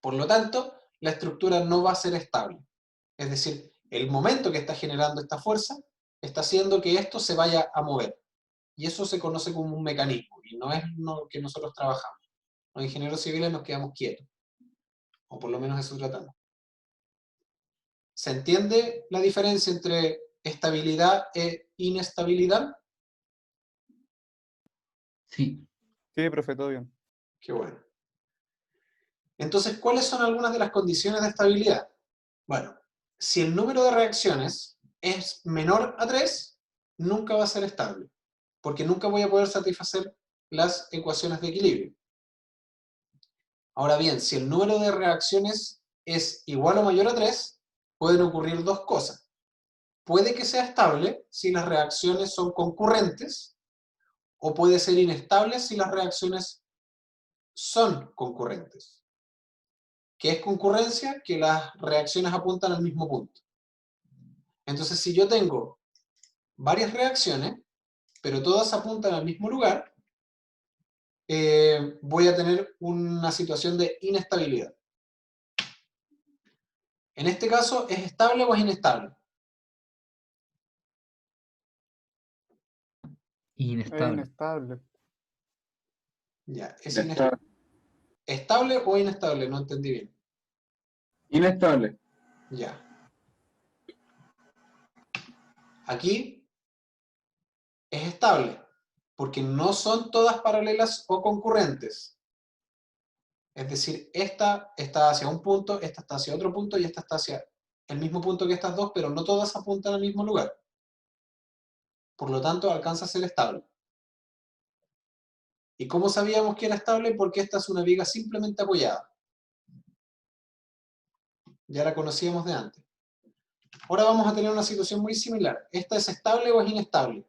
Por lo tanto, la estructura no va a ser estable. Es decir, el momento que está generando esta fuerza está haciendo que esto se vaya a mover. Y eso se conoce como un mecanismo, y no es lo que nosotros trabajamos. Los ingenieros civiles nos quedamos quietos, o por lo menos eso tratamos. ¿Se entiende la diferencia entre estabilidad e inestabilidad? Sí. Sí, profe, todo bien. Qué bueno. Entonces, ¿cuáles son algunas de las condiciones de estabilidad? Bueno, si el número de reacciones es menor a 3, nunca va a ser estable, porque nunca voy a poder satisfacer las ecuaciones de equilibrio. Ahora bien, si el número de reacciones es igual o mayor a 3, pueden ocurrir dos cosas. Puede que sea estable si las reacciones son concurrentes, o puede ser inestable si las reacciones son concurrentes. ¿Qué es concurrencia? Que las reacciones apuntan al mismo punto. Entonces, si yo tengo varias reacciones, pero todas apuntan al mismo lugar, voy a tener una situación de inestabilidad. En este caso, ¿es estable o es inestable? Es Inestable. inestable. Ya, es Inestable. ¿Estable o inestable? No entendí bien. Inestable. Ya. Aquí es estable, porque no son todas paralelas o concurrentes. Es decir, esta está hacia un punto, esta está hacia otro punto y esta está hacia el mismo punto que estas dos, pero no todas apuntan al mismo lugar. Por lo tanto, alcanza a ser estable. ¿Y cómo sabíamos que era estable? Porque esta es una viga simplemente apoyada. Ya la conocíamos de antes. Ahora vamos a tener una situación muy similar. ¿Esta es estable o es inestable?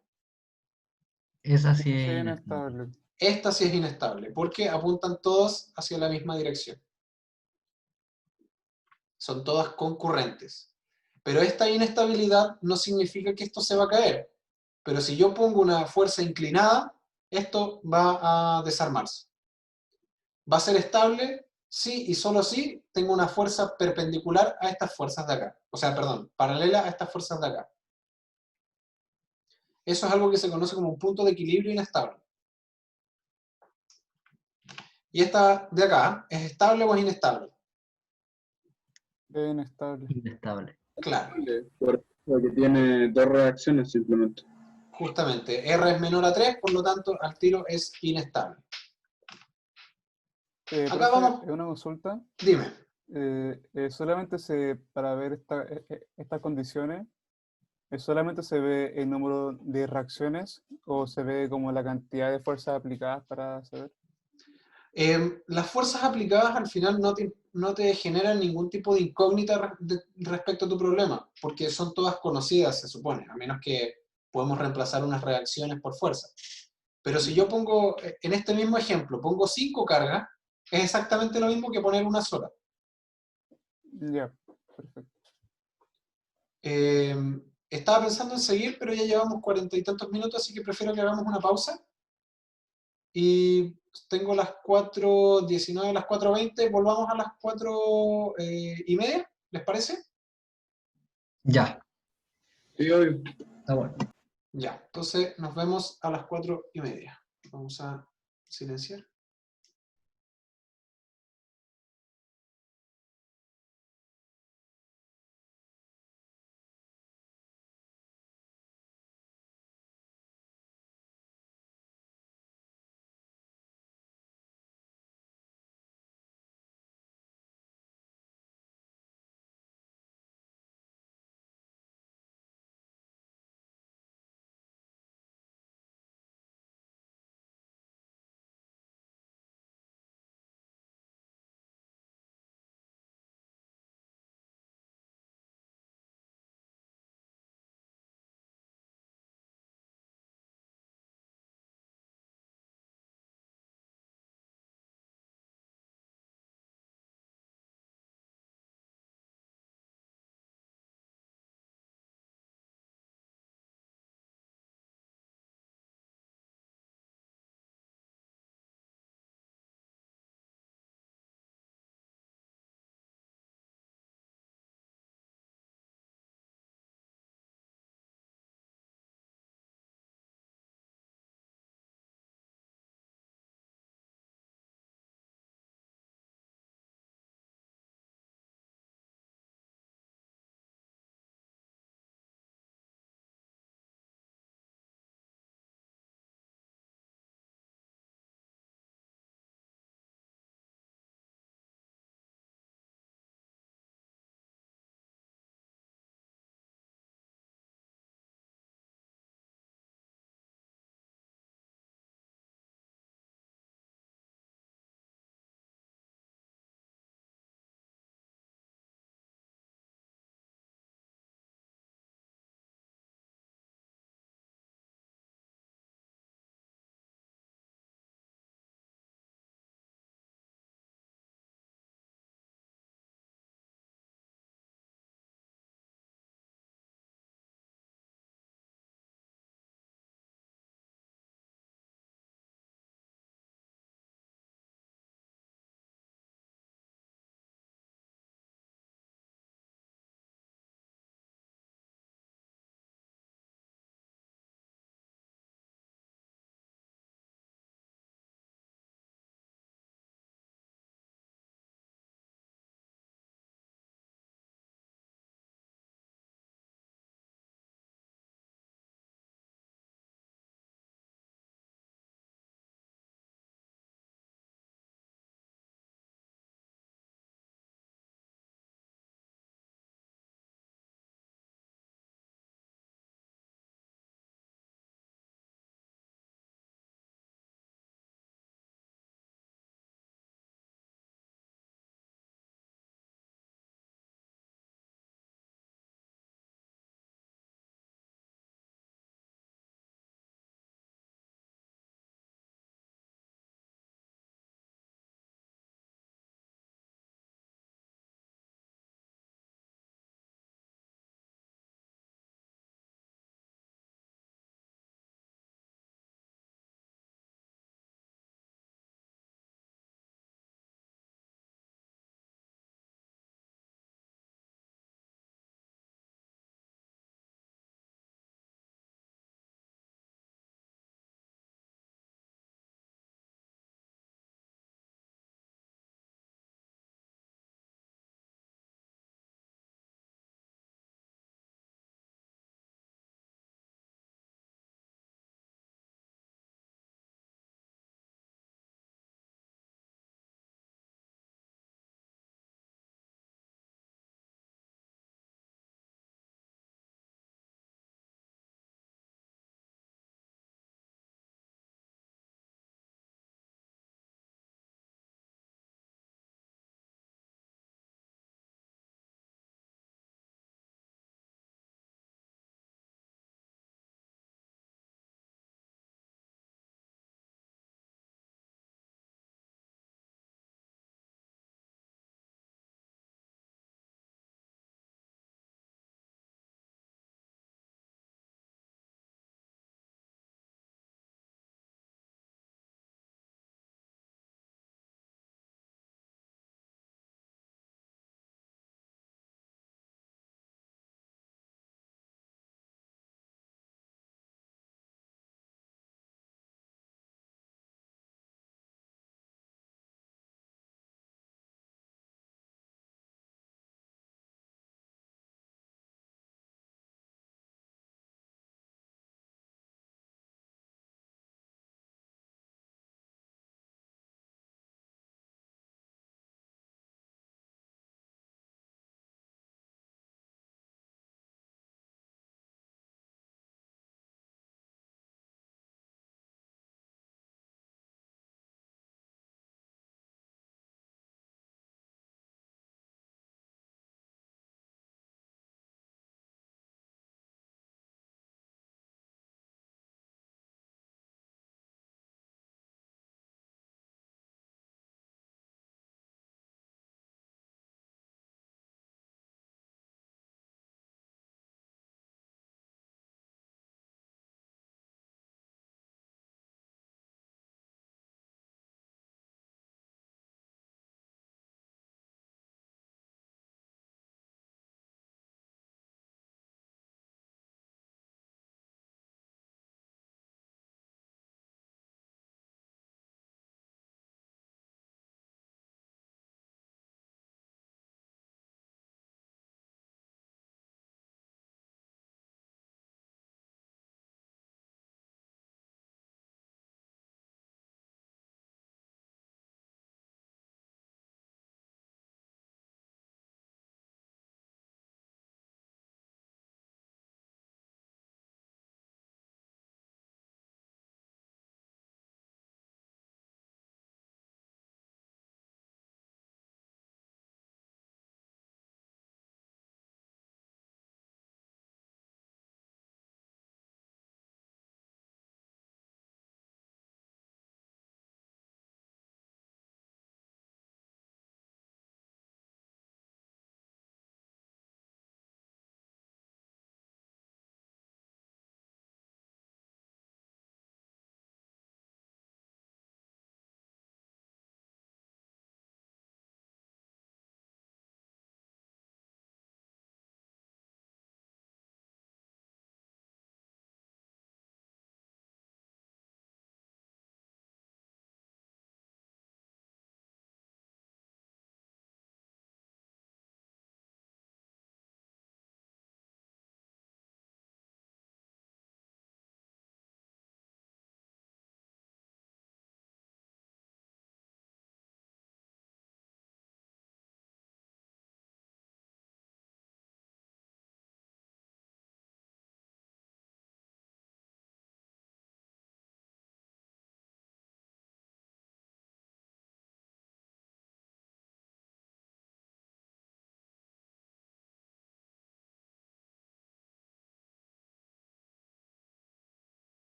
Esa sí Sí, es inestable. inestable. Esta sí es inestable, porque apuntan todas hacia la misma dirección. Son todas concurrentes. Pero esta inestabilidad no significa que esto se va a caer. Pero si yo pongo una fuerza inclinada, esto va a desarmarse. ¿Va a ser estable? Sí, y solo si tengo una fuerza perpendicular a estas fuerzas de acá. O sea, perdón, paralela a estas fuerzas de acá. Eso es algo que se conoce como un punto de equilibrio inestable. ¿Y esta de acá es estable o es inestable? Es inestable. Inestable. Claro, Porque tiene dos reacciones simplemente. justamente. R es menor a 3, por lo tanto, al tiro es inestable. Acá Profe, vamos, una consulta. dime. Solamente para ver estas condiciones, ¿solamente se ve el número de reacciones o se ve como la cantidad de fuerzas aplicadas para saber? Las fuerzas aplicadas al final no te generan ningún tipo de incógnita respecto a tu problema, porque son todas conocidas, se supone, a menos que podemos reemplazar unas reacciones por fuerza. Pero si yo pongo, en este mismo ejemplo, pongo 5 cargas, es exactamente lo mismo que poner una sola. Ya, perfecto. Eh, Estaba pensando en seguir, pero ya llevamos 40 y tantos minutos, así que prefiero que hagamos una pausa. Y tengo las 4:19, las 4:20, volvamos a las 4:30, ¿les parece? Ya, Sí, obvio. está bueno. Ya, entonces nos vemos a las 4:30. Vamos a silenciar.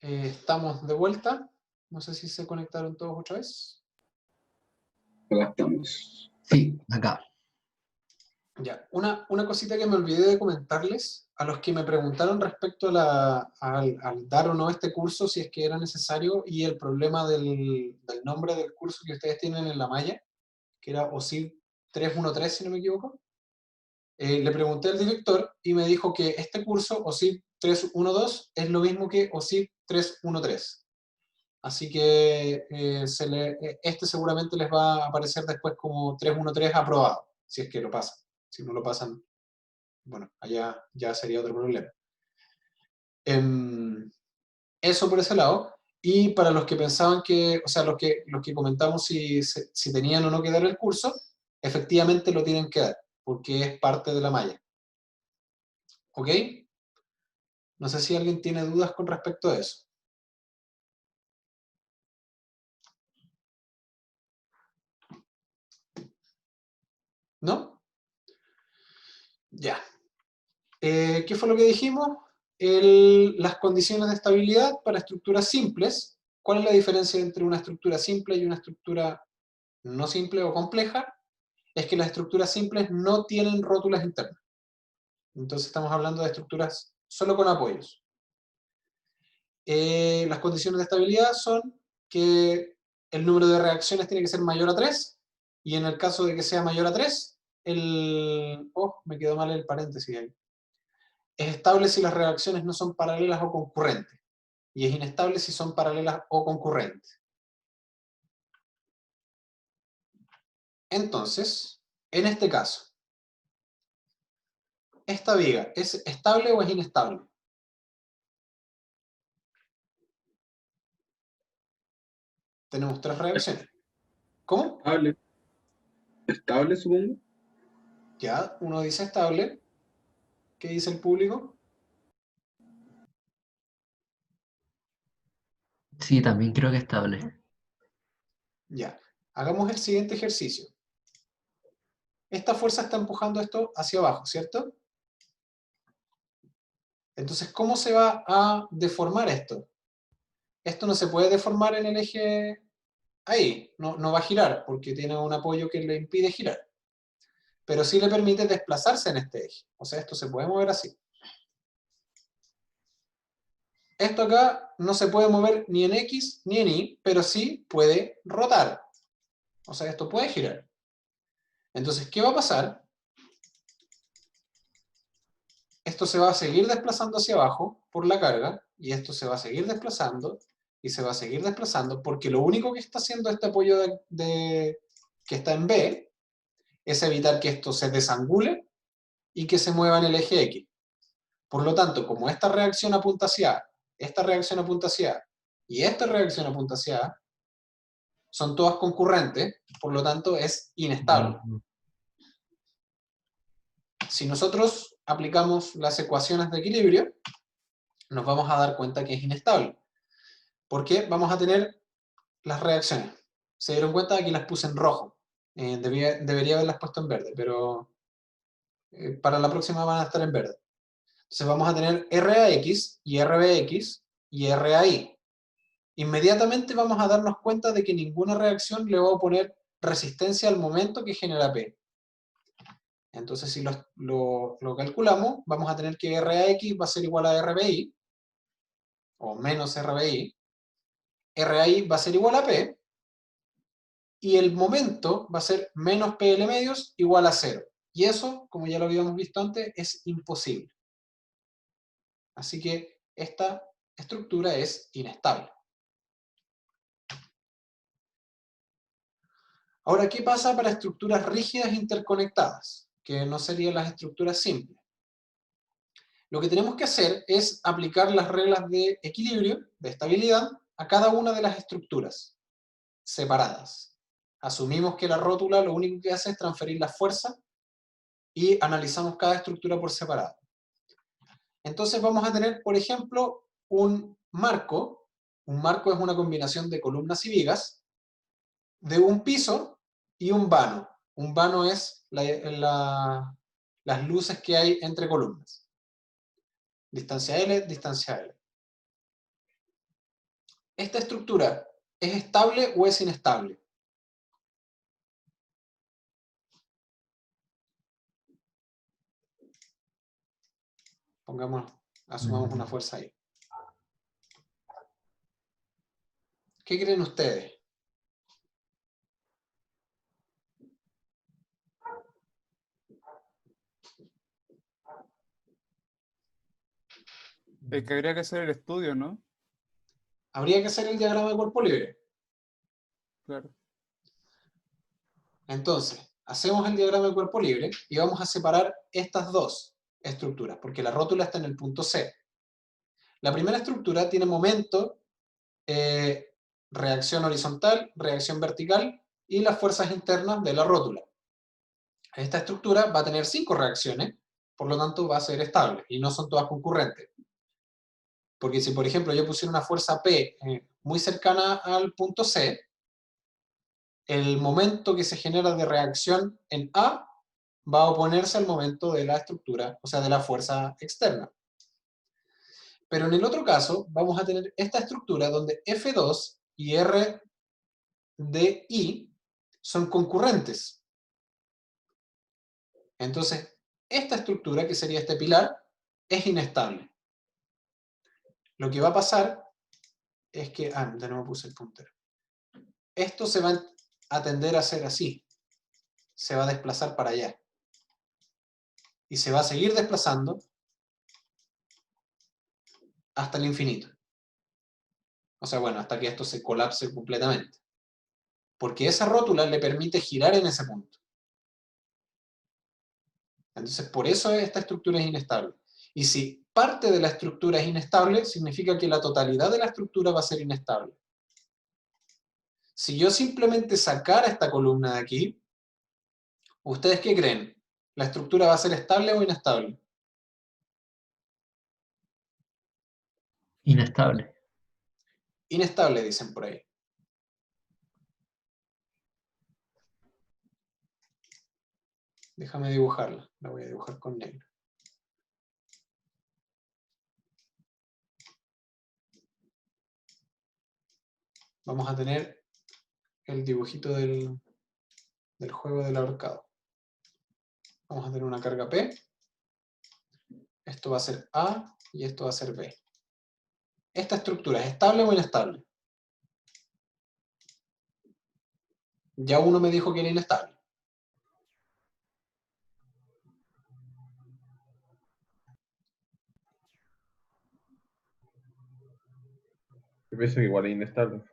Estamos de vuelta. No sé si se conectaron todos otra vez. Acá estamos. Sí, acá. Ya, una cosita que me olvidé de comentarles a los que me preguntaron respecto a al dar o no este curso, si es que era necesario, y el problema del nombre del curso que ustedes tienen en la malla, que era OSIP 313, si no me equivoco. Le pregunté al director y me dijo que este curso, OSIP 312, es lo mismo que OSIP 313. Así que este seguramente les va a aparecer después como 313 aprobado, si es que lo pasan. Si no lo pasan, bueno, allá ya sería otro problema. Eso por ese lado. Y para los que pensaban que, o sea, los que comentamos si tenían o no que dar el curso, efectivamente lo tienen que dar, porque es parte de la malla. ¿Ok? No sé si alguien tiene dudas con respecto a eso. ¿No? Ya. ¿Qué fue lo que dijimos? Las condiciones de estabilidad para estructuras simples. ¿Cuál es la diferencia entre una estructura simple y una estructura no simple o compleja? Es que las estructuras simples no tienen rótulas internas. Entonces estamos hablando de estructuras solo con apoyos. Las condiciones de estabilidad son que el número de reacciones tiene que ser mayor a 3, y en el caso de que sea mayor a 3, me quedó mal el paréntesis ahí. Es estable si las reacciones no son paralelas o concurrentes, y es inestable si son paralelas o concurrentes. Entonces, en este caso, ¿esta viga es estable o es inestable? Tenemos 3 reacciones. ¿Cómo? Estable. Estable, supongo. Ya, uno dice estable. ¿Qué dice el público? Sí, también creo que estable. Ya. Hagamos el siguiente ejercicio. Esta fuerza está empujando esto hacia abajo, ¿cierto? Entonces, ¿cómo se va a deformar esto? Esto no se puede deformar en el eje ahí. No va a girar porque tiene un apoyo que le impide girar. Pero sí le permite desplazarse en este eje. O sea, esto se puede mover así. Esto acá no se puede mover ni en X ni en Y, pero sí puede rotar. O sea, esto puede girar. Entonces, ¿qué va a pasar? Esto se va a seguir desplazando hacia abajo por la carga, y esto se va a seguir desplazando, y se va a seguir desplazando, porque lo único que está haciendo este apoyo que está en B es evitar que esto se desangule y que se mueva en el eje X. Por lo tanto, como esta reacción apunta hacia A, esta reacción apunta hacia A, y esta reacción apunta hacia A, son todas concurrentes, por lo tanto es inestable. Si nosotros aplicamos las ecuaciones de equilibrio, nos vamos a dar cuenta que es inestable. Porque vamos a tener las reacciones. ¿Se dieron cuenta? Aquí las puse en rojo. Debería haberlas puesto en verde, pero para la próxima van a estar en verde. Entonces vamos a tener RAX y RBX y RAI. Inmediatamente vamos a darnos cuenta de que ninguna reacción le va a oponer resistencia al momento que genera P. Entonces, si lo calculamos, vamos a tener que RAX va a ser igual a RBI, o menos RBI, RAI va a ser igual a P, y el momento va a ser menos PL medios igual a 0. Y eso, como ya lo habíamos visto antes, es imposible. Así que esta estructura es inestable. Ahora, ¿qué pasa para estructuras rígidas interconectadas? Que no serían las estructuras simples. Lo que tenemos que hacer es aplicar las reglas de equilibrio, de estabilidad, a cada una de las estructuras separadas. Asumimos que la rótula lo único que hace es transferir la fuerza y analizamos cada estructura por separado. Entonces vamos a tener, por ejemplo, un marco. Un marco es una combinación de columnas y vigas, de un piso y un vano. Un vano es las luces que hay entre columnas. Distancia L, distancia L. ¿esta estructura es estable o es inestable? Asumamos una fuerza ahí. ¿Qué creen ustedes? El que habría que hacer el estudio, ¿no? Habría que hacer el diagrama de cuerpo libre. Claro. Entonces, hacemos el diagrama de cuerpo libre y vamos a separar estas dos estructuras, porque la rótula está en el punto C. La primera estructura tiene momento, reacción horizontal, reacción vertical y las fuerzas internas de la rótula. Esta estructura va a tener 5 reacciones, por lo tanto va a ser estable y no son todas concurrentes. Porque si, por ejemplo, yo pusiera una fuerza P muy cercana al punto C, el momento que se genera de reacción en A va a oponerse al momento de la estructura, o sea, de la fuerza externa. Pero en el otro caso, vamos a tener esta estructura donde F2 y RDI son concurrentes. Entonces, esta estructura, que sería este pilar, es inestable. Lo que va a pasar es que... de nuevo puse el puntero. Esto se va a tender a ser así. Se va a desplazar para allá. Y se va a seguir desplazando hasta el infinito. O sea, bueno, hasta que esto se colapse completamente. Porque esa rótula le permite girar en ese punto. Entonces, por eso esta estructura es inestable. Y si parte de la estructura es inestable, significa que la totalidad de la estructura va a ser inestable. Si yo simplemente sacara esta columna de aquí, ¿ustedes qué creen? ¿La estructura va a ser estable o inestable? Inestable. Inestable, dicen por ahí. Déjame dibujarla. La voy a dibujar con negro. Vamos a tener el dibujito del juego del ahorcado. Vamos a tener una carga P. Esto va a ser A y esto va a ser B. ¿Esta estructura es estable o inestable? Ya uno me dijo que era inestable. Yo pienso que igual es inestable.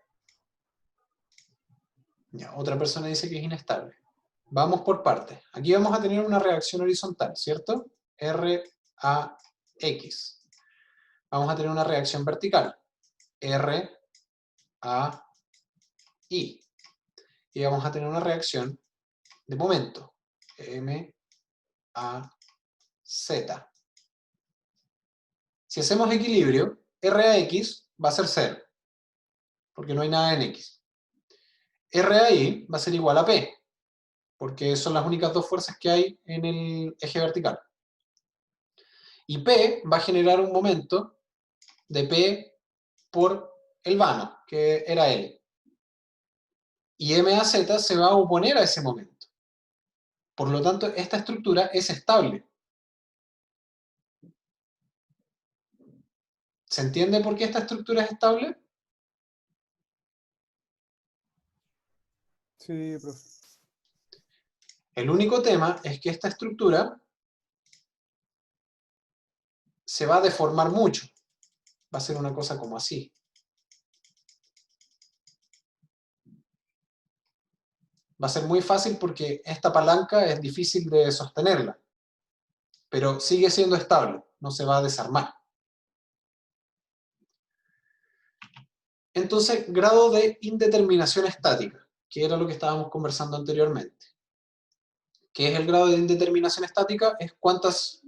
Ya, otra persona dice que es inestable. Vamos por partes. Aquí vamos a tener una reacción horizontal, ¿cierto? RAX. Vamos a tener una reacción vertical. RAI. Y vamos a tener una reacción de momento. MAZ. Si hacemos equilibrio, RAX va a ser 0, porque no hay nada en X. RAI va a ser igual a P, porque son las únicas dos fuerzas que hay en el eje vertical. Y P va a generar un momento de P por el vano, que era L. Y MAZ se va a oponer a ese momento. Por lo tanto, esta estructura es estable. ¿Se entiende por qué esta estructura es estable? Sí, profe. El único tema es que esta estructura se va a deformar mucho. Va a ser una cosa como así. Va a ser muy fácil porque esta palanca es difícil de sostenerla. Pero sigue siendo estable, no se va a desarmar. Entonces, grado de indeterminación estática, que era lo que estábamos conversando anteriormente. ¿Qué es el grado de indeterminación estática? Es cuántas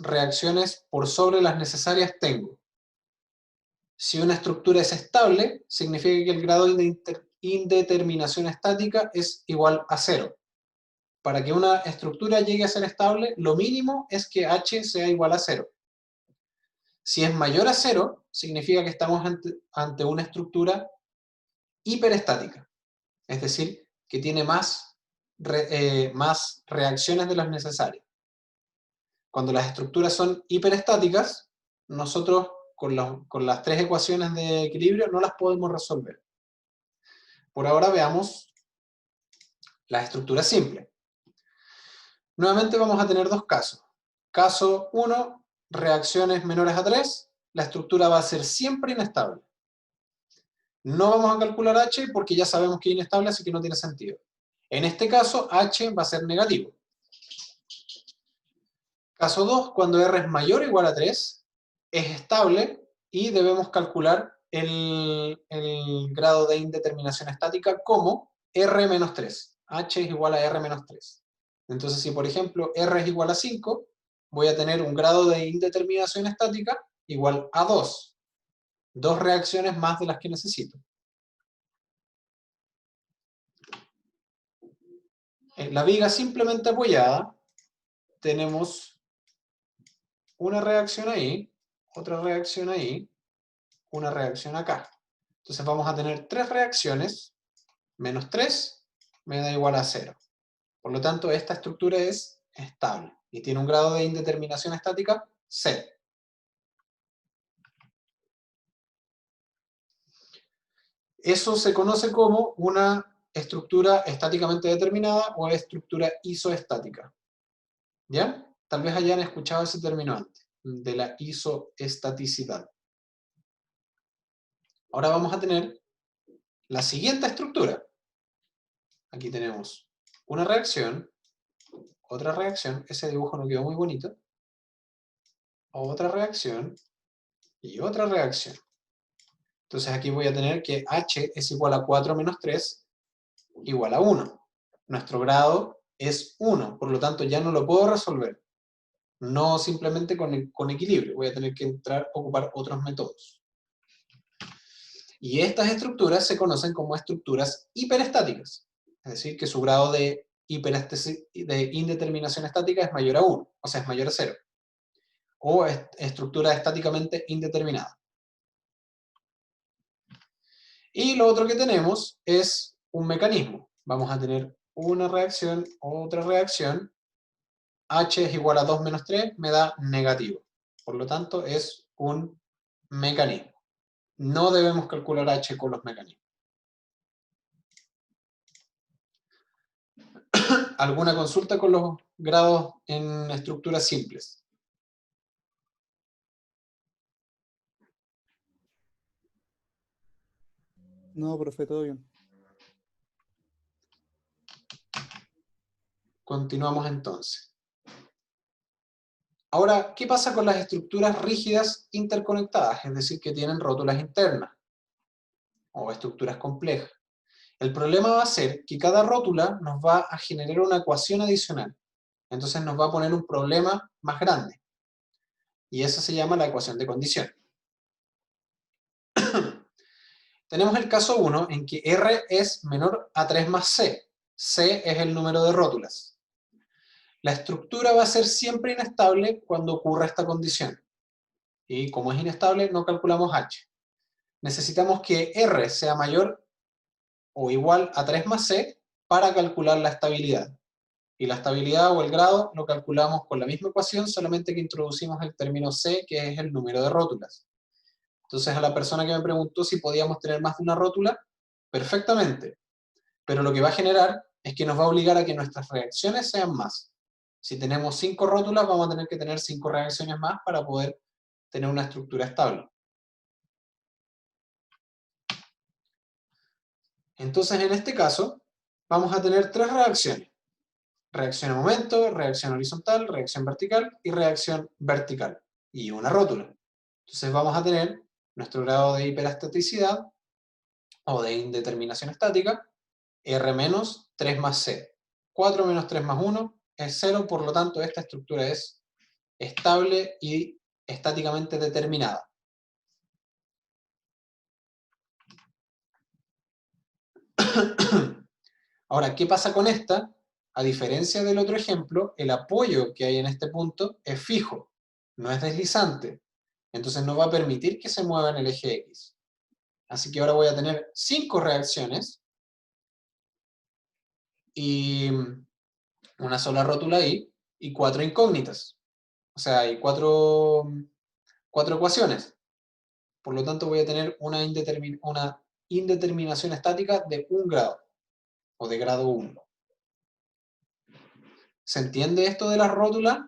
reacciones por sobre las necesarias tengo. Si una estructura es estable, significa que el grado de indeterminación estática es igual a 0. Para que una estructura llegue a ser estable, lo mínimo es que H sea igual a 0. Si es mayor a 0, significa que estamos ante una estructura hiperestática, es decir, que tiene más reacciones de las necesarias. Cuando las estructuras son hiperestáticas, nosotros con las tres ecuaciones de equilibrio no las podemos resolver. Por ahora veamos la estructura simple. Nuevamente vamos a tener dos casos. Caso 1, reacciones menores a 3, la estructura va a ser siempre inestable. No vamos a calcular H porque ya sabemos que es inestable, así que no tiene sentido. En este caso, H va a ser negativo. Caso 2, cuando R es mayor o igual a 3, es estable y debemos calcular el grado de indeterminación estática como R menos 3. H es igual a R menos 3. Entonces, si por ejemplo R es igual a 5, voy a tener un grado de indeterminación estática igual a 2. Dos reacciones más de las que necesito. En la viga simplemente apoyada, tenemos una reacción ahí, otra reacción ahí, una reacción acá. Entonces vamos a tener tres reacciones, menos 3 me da igual a 0. Por lo tanto, esta estructura es estable y tiene un grado de indeterminación estática 0. Eso se conoce como una estructura estáticamente determinada o estructura isoestática. ¿Ya? Tal vez hayan escuchado ese término antes, de la isoestaticidad. Ahora vamos a tener la siguiente estructura. Aquí tenemos una reacción, otra reacción, ese dibujo no quedó muy bonito, otra reacción y otra reacción. Entonces aquí voy a tener que H es igual a 4 menos 3 igual a 1. Nuestro grado es 1, por lo tanto ya no lo puedo resolver. No simplemente con equilibrio, voy a tener que ocupar otros métodos. Y estas estructuras se conocen como estructuras hiperestáticas, es decir, que su grado de indeterminación estática es mayor a 1, o sea, es mayor a 0. O estructura estáticamente indeterminada. Y lo otro que tenemos es un mecanismo. Vamos a tener una reacción, otra reacción. H es igual a 2 menos 3, me da negativo. Por lo tanto, es un mecanismo. No debemos calcular H con los mecanismos. ¿Alguna consulta con los grados en estructuras simples? No, profe, todo bien. Continuamos entonces. Ahora, ¿qué pasa con las estructuras rígidas interconectadas? Es decir, que tienen rótulas internas o estructuras complejas. El problema va a ser que cada rótula nos va a generar una ecuación adicional. Entonces nos va a poner un problema más grande. Y esa se llama la ecuación de condición. Tenemos el caso 1 en que R es menor a 3 más C. C es el número de rótulas. La estructura va a ser siempre inestable cuando ocurra esta condición. Y como es inestable, no calculamos H. Necesitamos que R sea mayor o igual a 3 más C para calcular la estabilidad. Y la estabilidad o el grado lo calculamos con la misma ecuación, solamente que introducimos el término C, que es el número de rótulas. Entonces a la persona que me preguntó si podíamos tener más de una rótula, perfectamente. Pero lo que va a generar es que nos va a obligar a que nuestras reacciones sean más. Si tenemos 5 rótulas, vamos a tener que tener 5 reacciones más para poder tener una estructura estable. Entonces, en este caso, vamos a tener 3 reacciones. Reacción a momento, reacción horizontal, reacción vertical y reacción vertical. Y una rótula. Entonces vamos a tener nuestro grado de hiperestaticidad o de indeterminación estática, R menos 3 más C. 4 menos 3 más 1 es 0, por lo tanto esta estructura es estable y estáticamente determinada. Ahora, ¿qué pasa con esta? A diferencia del otro ejemplo, el apoyo que hay en este punto es fijo, no es deslizante. Entonces no va a permitir que se mueva en el eje X. Así que ahora voy a tener 5 reacciones y una sola rótula ahí y 4 incógnitas. O sea, hay 4 ecuaciones. Por lo tanto, voy a tener una indeterminación estática de 1 grado, o de grado 1. ¿Se entiende esto de las rótulas?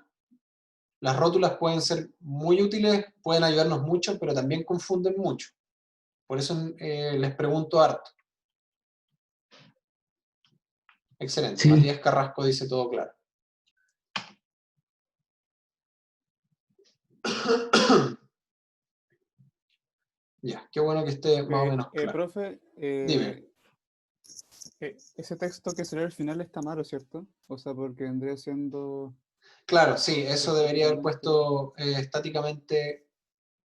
Las rótulas pueden ser muy útiles, pueden ayudarnos mucho, pero también confunden mucho. Por eso les pregunto harto. Excelente. Sí. Matías Carrasco dice todo claro. Ya, qué bueno que esté más o menos claro. Profe, Dime. ese texto que salió al final está malo, ¿cierto? O sea, porque vendría siendo... Claro, sí, eso debería haber estáticamente puesto estáticamente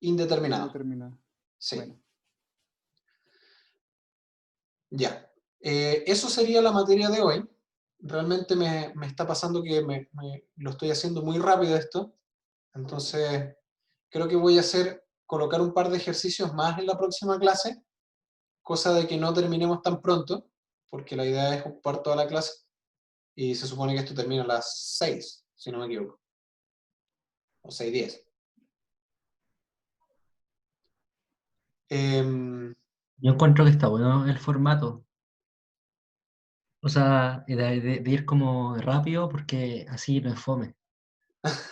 indeterminado. indeterminado. Sí. Bueno, Ya. Eso sería la materia de hoy. Realmente me está pasando que lo estoy haciendo muy rápido esto. Entonces, creo que voy a colocar un par de ejercicios más en la próxima clase, cosa de que no terminemos tan pronto, porque la idea es ocupar toda la clase, y se supone que esto termina a las 6, si no me equivoco. O 6:10. Yo encuentro que está bueno el formato. O sea, de ir como rápido porque así no es fome.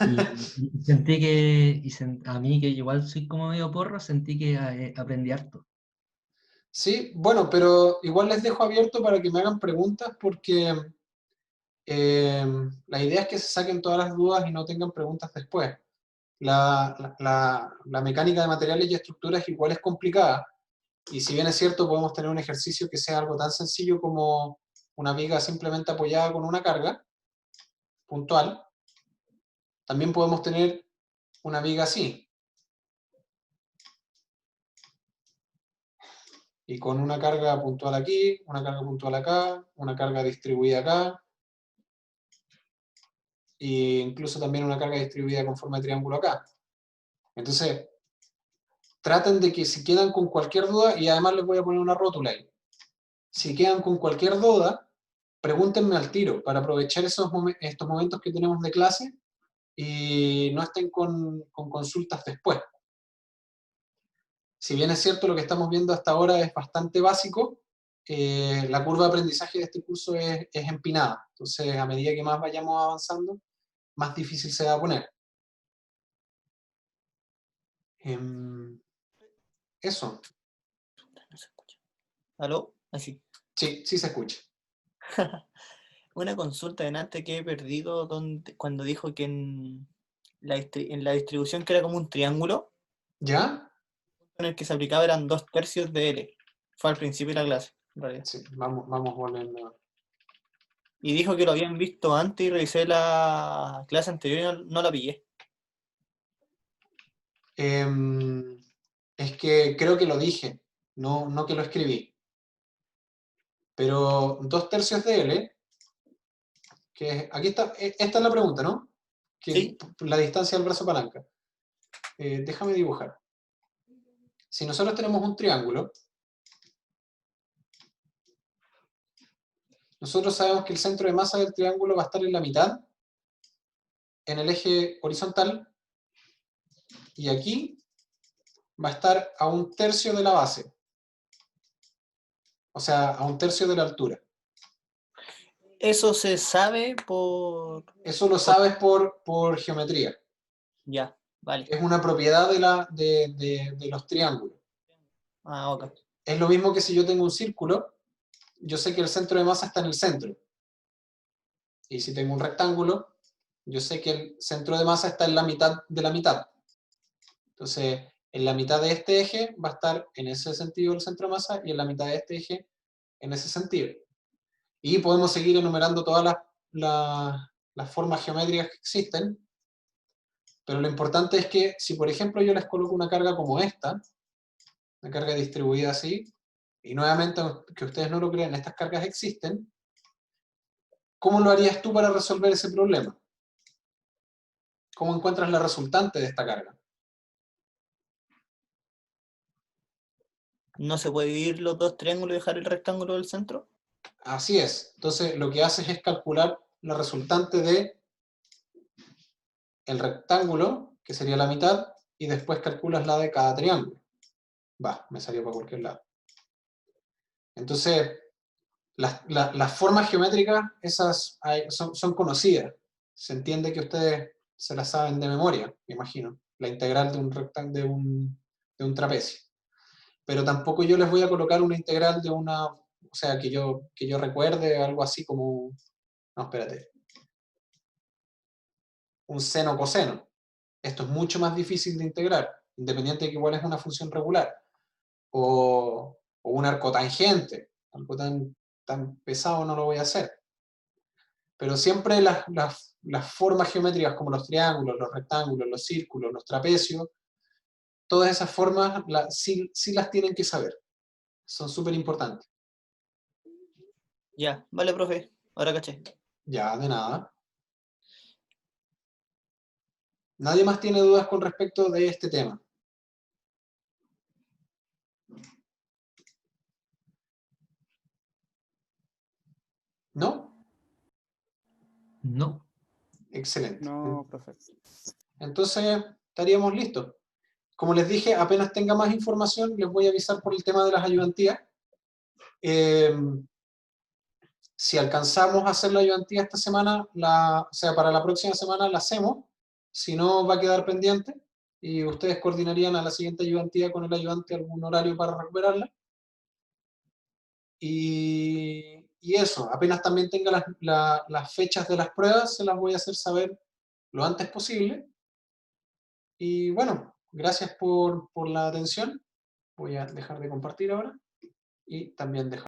Y sentí que, a mí que igual soy como medio porro, sentí que aprendí harto. Sí, bueno, pero igual les dejo abierto para que me hagan preguntas porque la idea es que se saquen todas las dudas y no tengan preguntas después. La mecánica de materiales y estructuras igual es complicada, y si bien es cierto, podemos tener un ejercicio que sea algo tan sencillo como una viga simplemente apoyada con una carga puntual, también podemos tener una viga así, y con una carga puntual aquí, una carga puntual acá, una carga distribuida acá, e incluso también una carga distribuida con forma de triángulo acá. Entonces, traten de que si quedan con cualquier duda, y además les voy a poner una rótula ahí, si quedan con cualquier duda, pregúntenme al tiro para aprovechar estos momentos que tenemos de clase y no estén con consultas después. Si bien es cierto lo que estamos viendo hasta ahora es bastante básico, la curva de aprendizaje de este curso es empinada. Entonces, a medida que más vayamos avanzando, más difícil se va a poner. Eso. No se escucha. ¿Aló? Así. Sí, sí se escucha. Una consulta delante que he perdido cuando dijo que en la distribución que era como un triángulo, ¿Ya? en el que se aplicaba eran 2/3 de L. Fue al principio de la clase, en realidad. Sí, vamos volviendo. Y dijo que lo habían visto antes y revisé la clase anterior y no la pillé. Es que creo que lo dije, no que lo escribí. Pero 2/3 de L, que aquí está, esta es la pregunta, ¿no? Que Sí. la distancia del brazo palanca. Déjame dibujar. Si nosotros tenemos un triángulo, nosotros sabemos que el centro de masa del triángulo va a estar en la mitad, en el eje horizontal, y aquí va a estar a 1/3 de la base. O sea, a 1/3 de la altura. Eso se sabe por... Eso lo sabes por geometría. Ya, vale. Es una propiedad de los triángulos. Ah, ok. Es lo mismo que si yo tengo un círculo, yo sé que el centro de masa está en el centro. Y si tengo un rectángulo, yo sé que el centro de masa está en la mitad de la mitad. Entonces, en la mitad de este eje va a estar en ese sentido el centro de masa, y en la mitad de este eje en ese sentido. Y podemos seguir enumerando todas las formas geométricas que existen, pero lo importante es que si, por ejemplo, yo les coloco una carga como esta, una carga distribuida así, y nuevamente, que ustedes no lo crean, estas cargas existen, ¿cómo lo harías tú para resolver ese problema? ¿Cómo encuentras la resultante de esta carga? ¿No se puede dividir los dos triángulos y dejar el rectángulo del centro? Así es. Entonces, lo que haces es calcular la resultante de el rectángulo, que sería la mitad, y después calculas la de cada triángulo. Me salió para cualquier lado. Entonces, las formas geométricas, esas son conocidas. Se entiende que ustedes se las saben de memoria, me imagino. La integral de un rectángulo, de un trapecio. Pero tampoco yo les voy a colocar una integral de una, o sea, que yo recuerde algo así como, no, espérate, un seno coseno. Esto es mucho más difícil de integrar, independiente de que igual es una función regular. O un arco tangente, algo tan pesado no lo voy a hacer. Pero siempre las formas geométricas como los triángulos, los rectángulos, los círculos, los trapecios, todas esas formas sí las tienen que saber. Son súper importantes. Ya, vale, profe. Ahora caché. Ya, de nada. ¿Nadie más tiene dudas con respecto de este tema? ¿No? No. Excelente. No, profe. Entonces, estaríamos listos. Como les dije, apenas tenga más información, les voy a avisar por el tema de las ayudantías. Si alcanzamos a hacer la ayudantía esta semana, o sea, para la próxima semana la hacemos. Si no, va a quedar pendiente. Y ustedes coordinarían a la siguiente ayudantía con el ayudante algún horario para recuperarla. Y eso, apenas también tenga las fechas de las pruebas, se las voy a hacer saber lo antes posible. Y bueno, gracias por la atención. Voy a dejar de compartir ahora y también dejar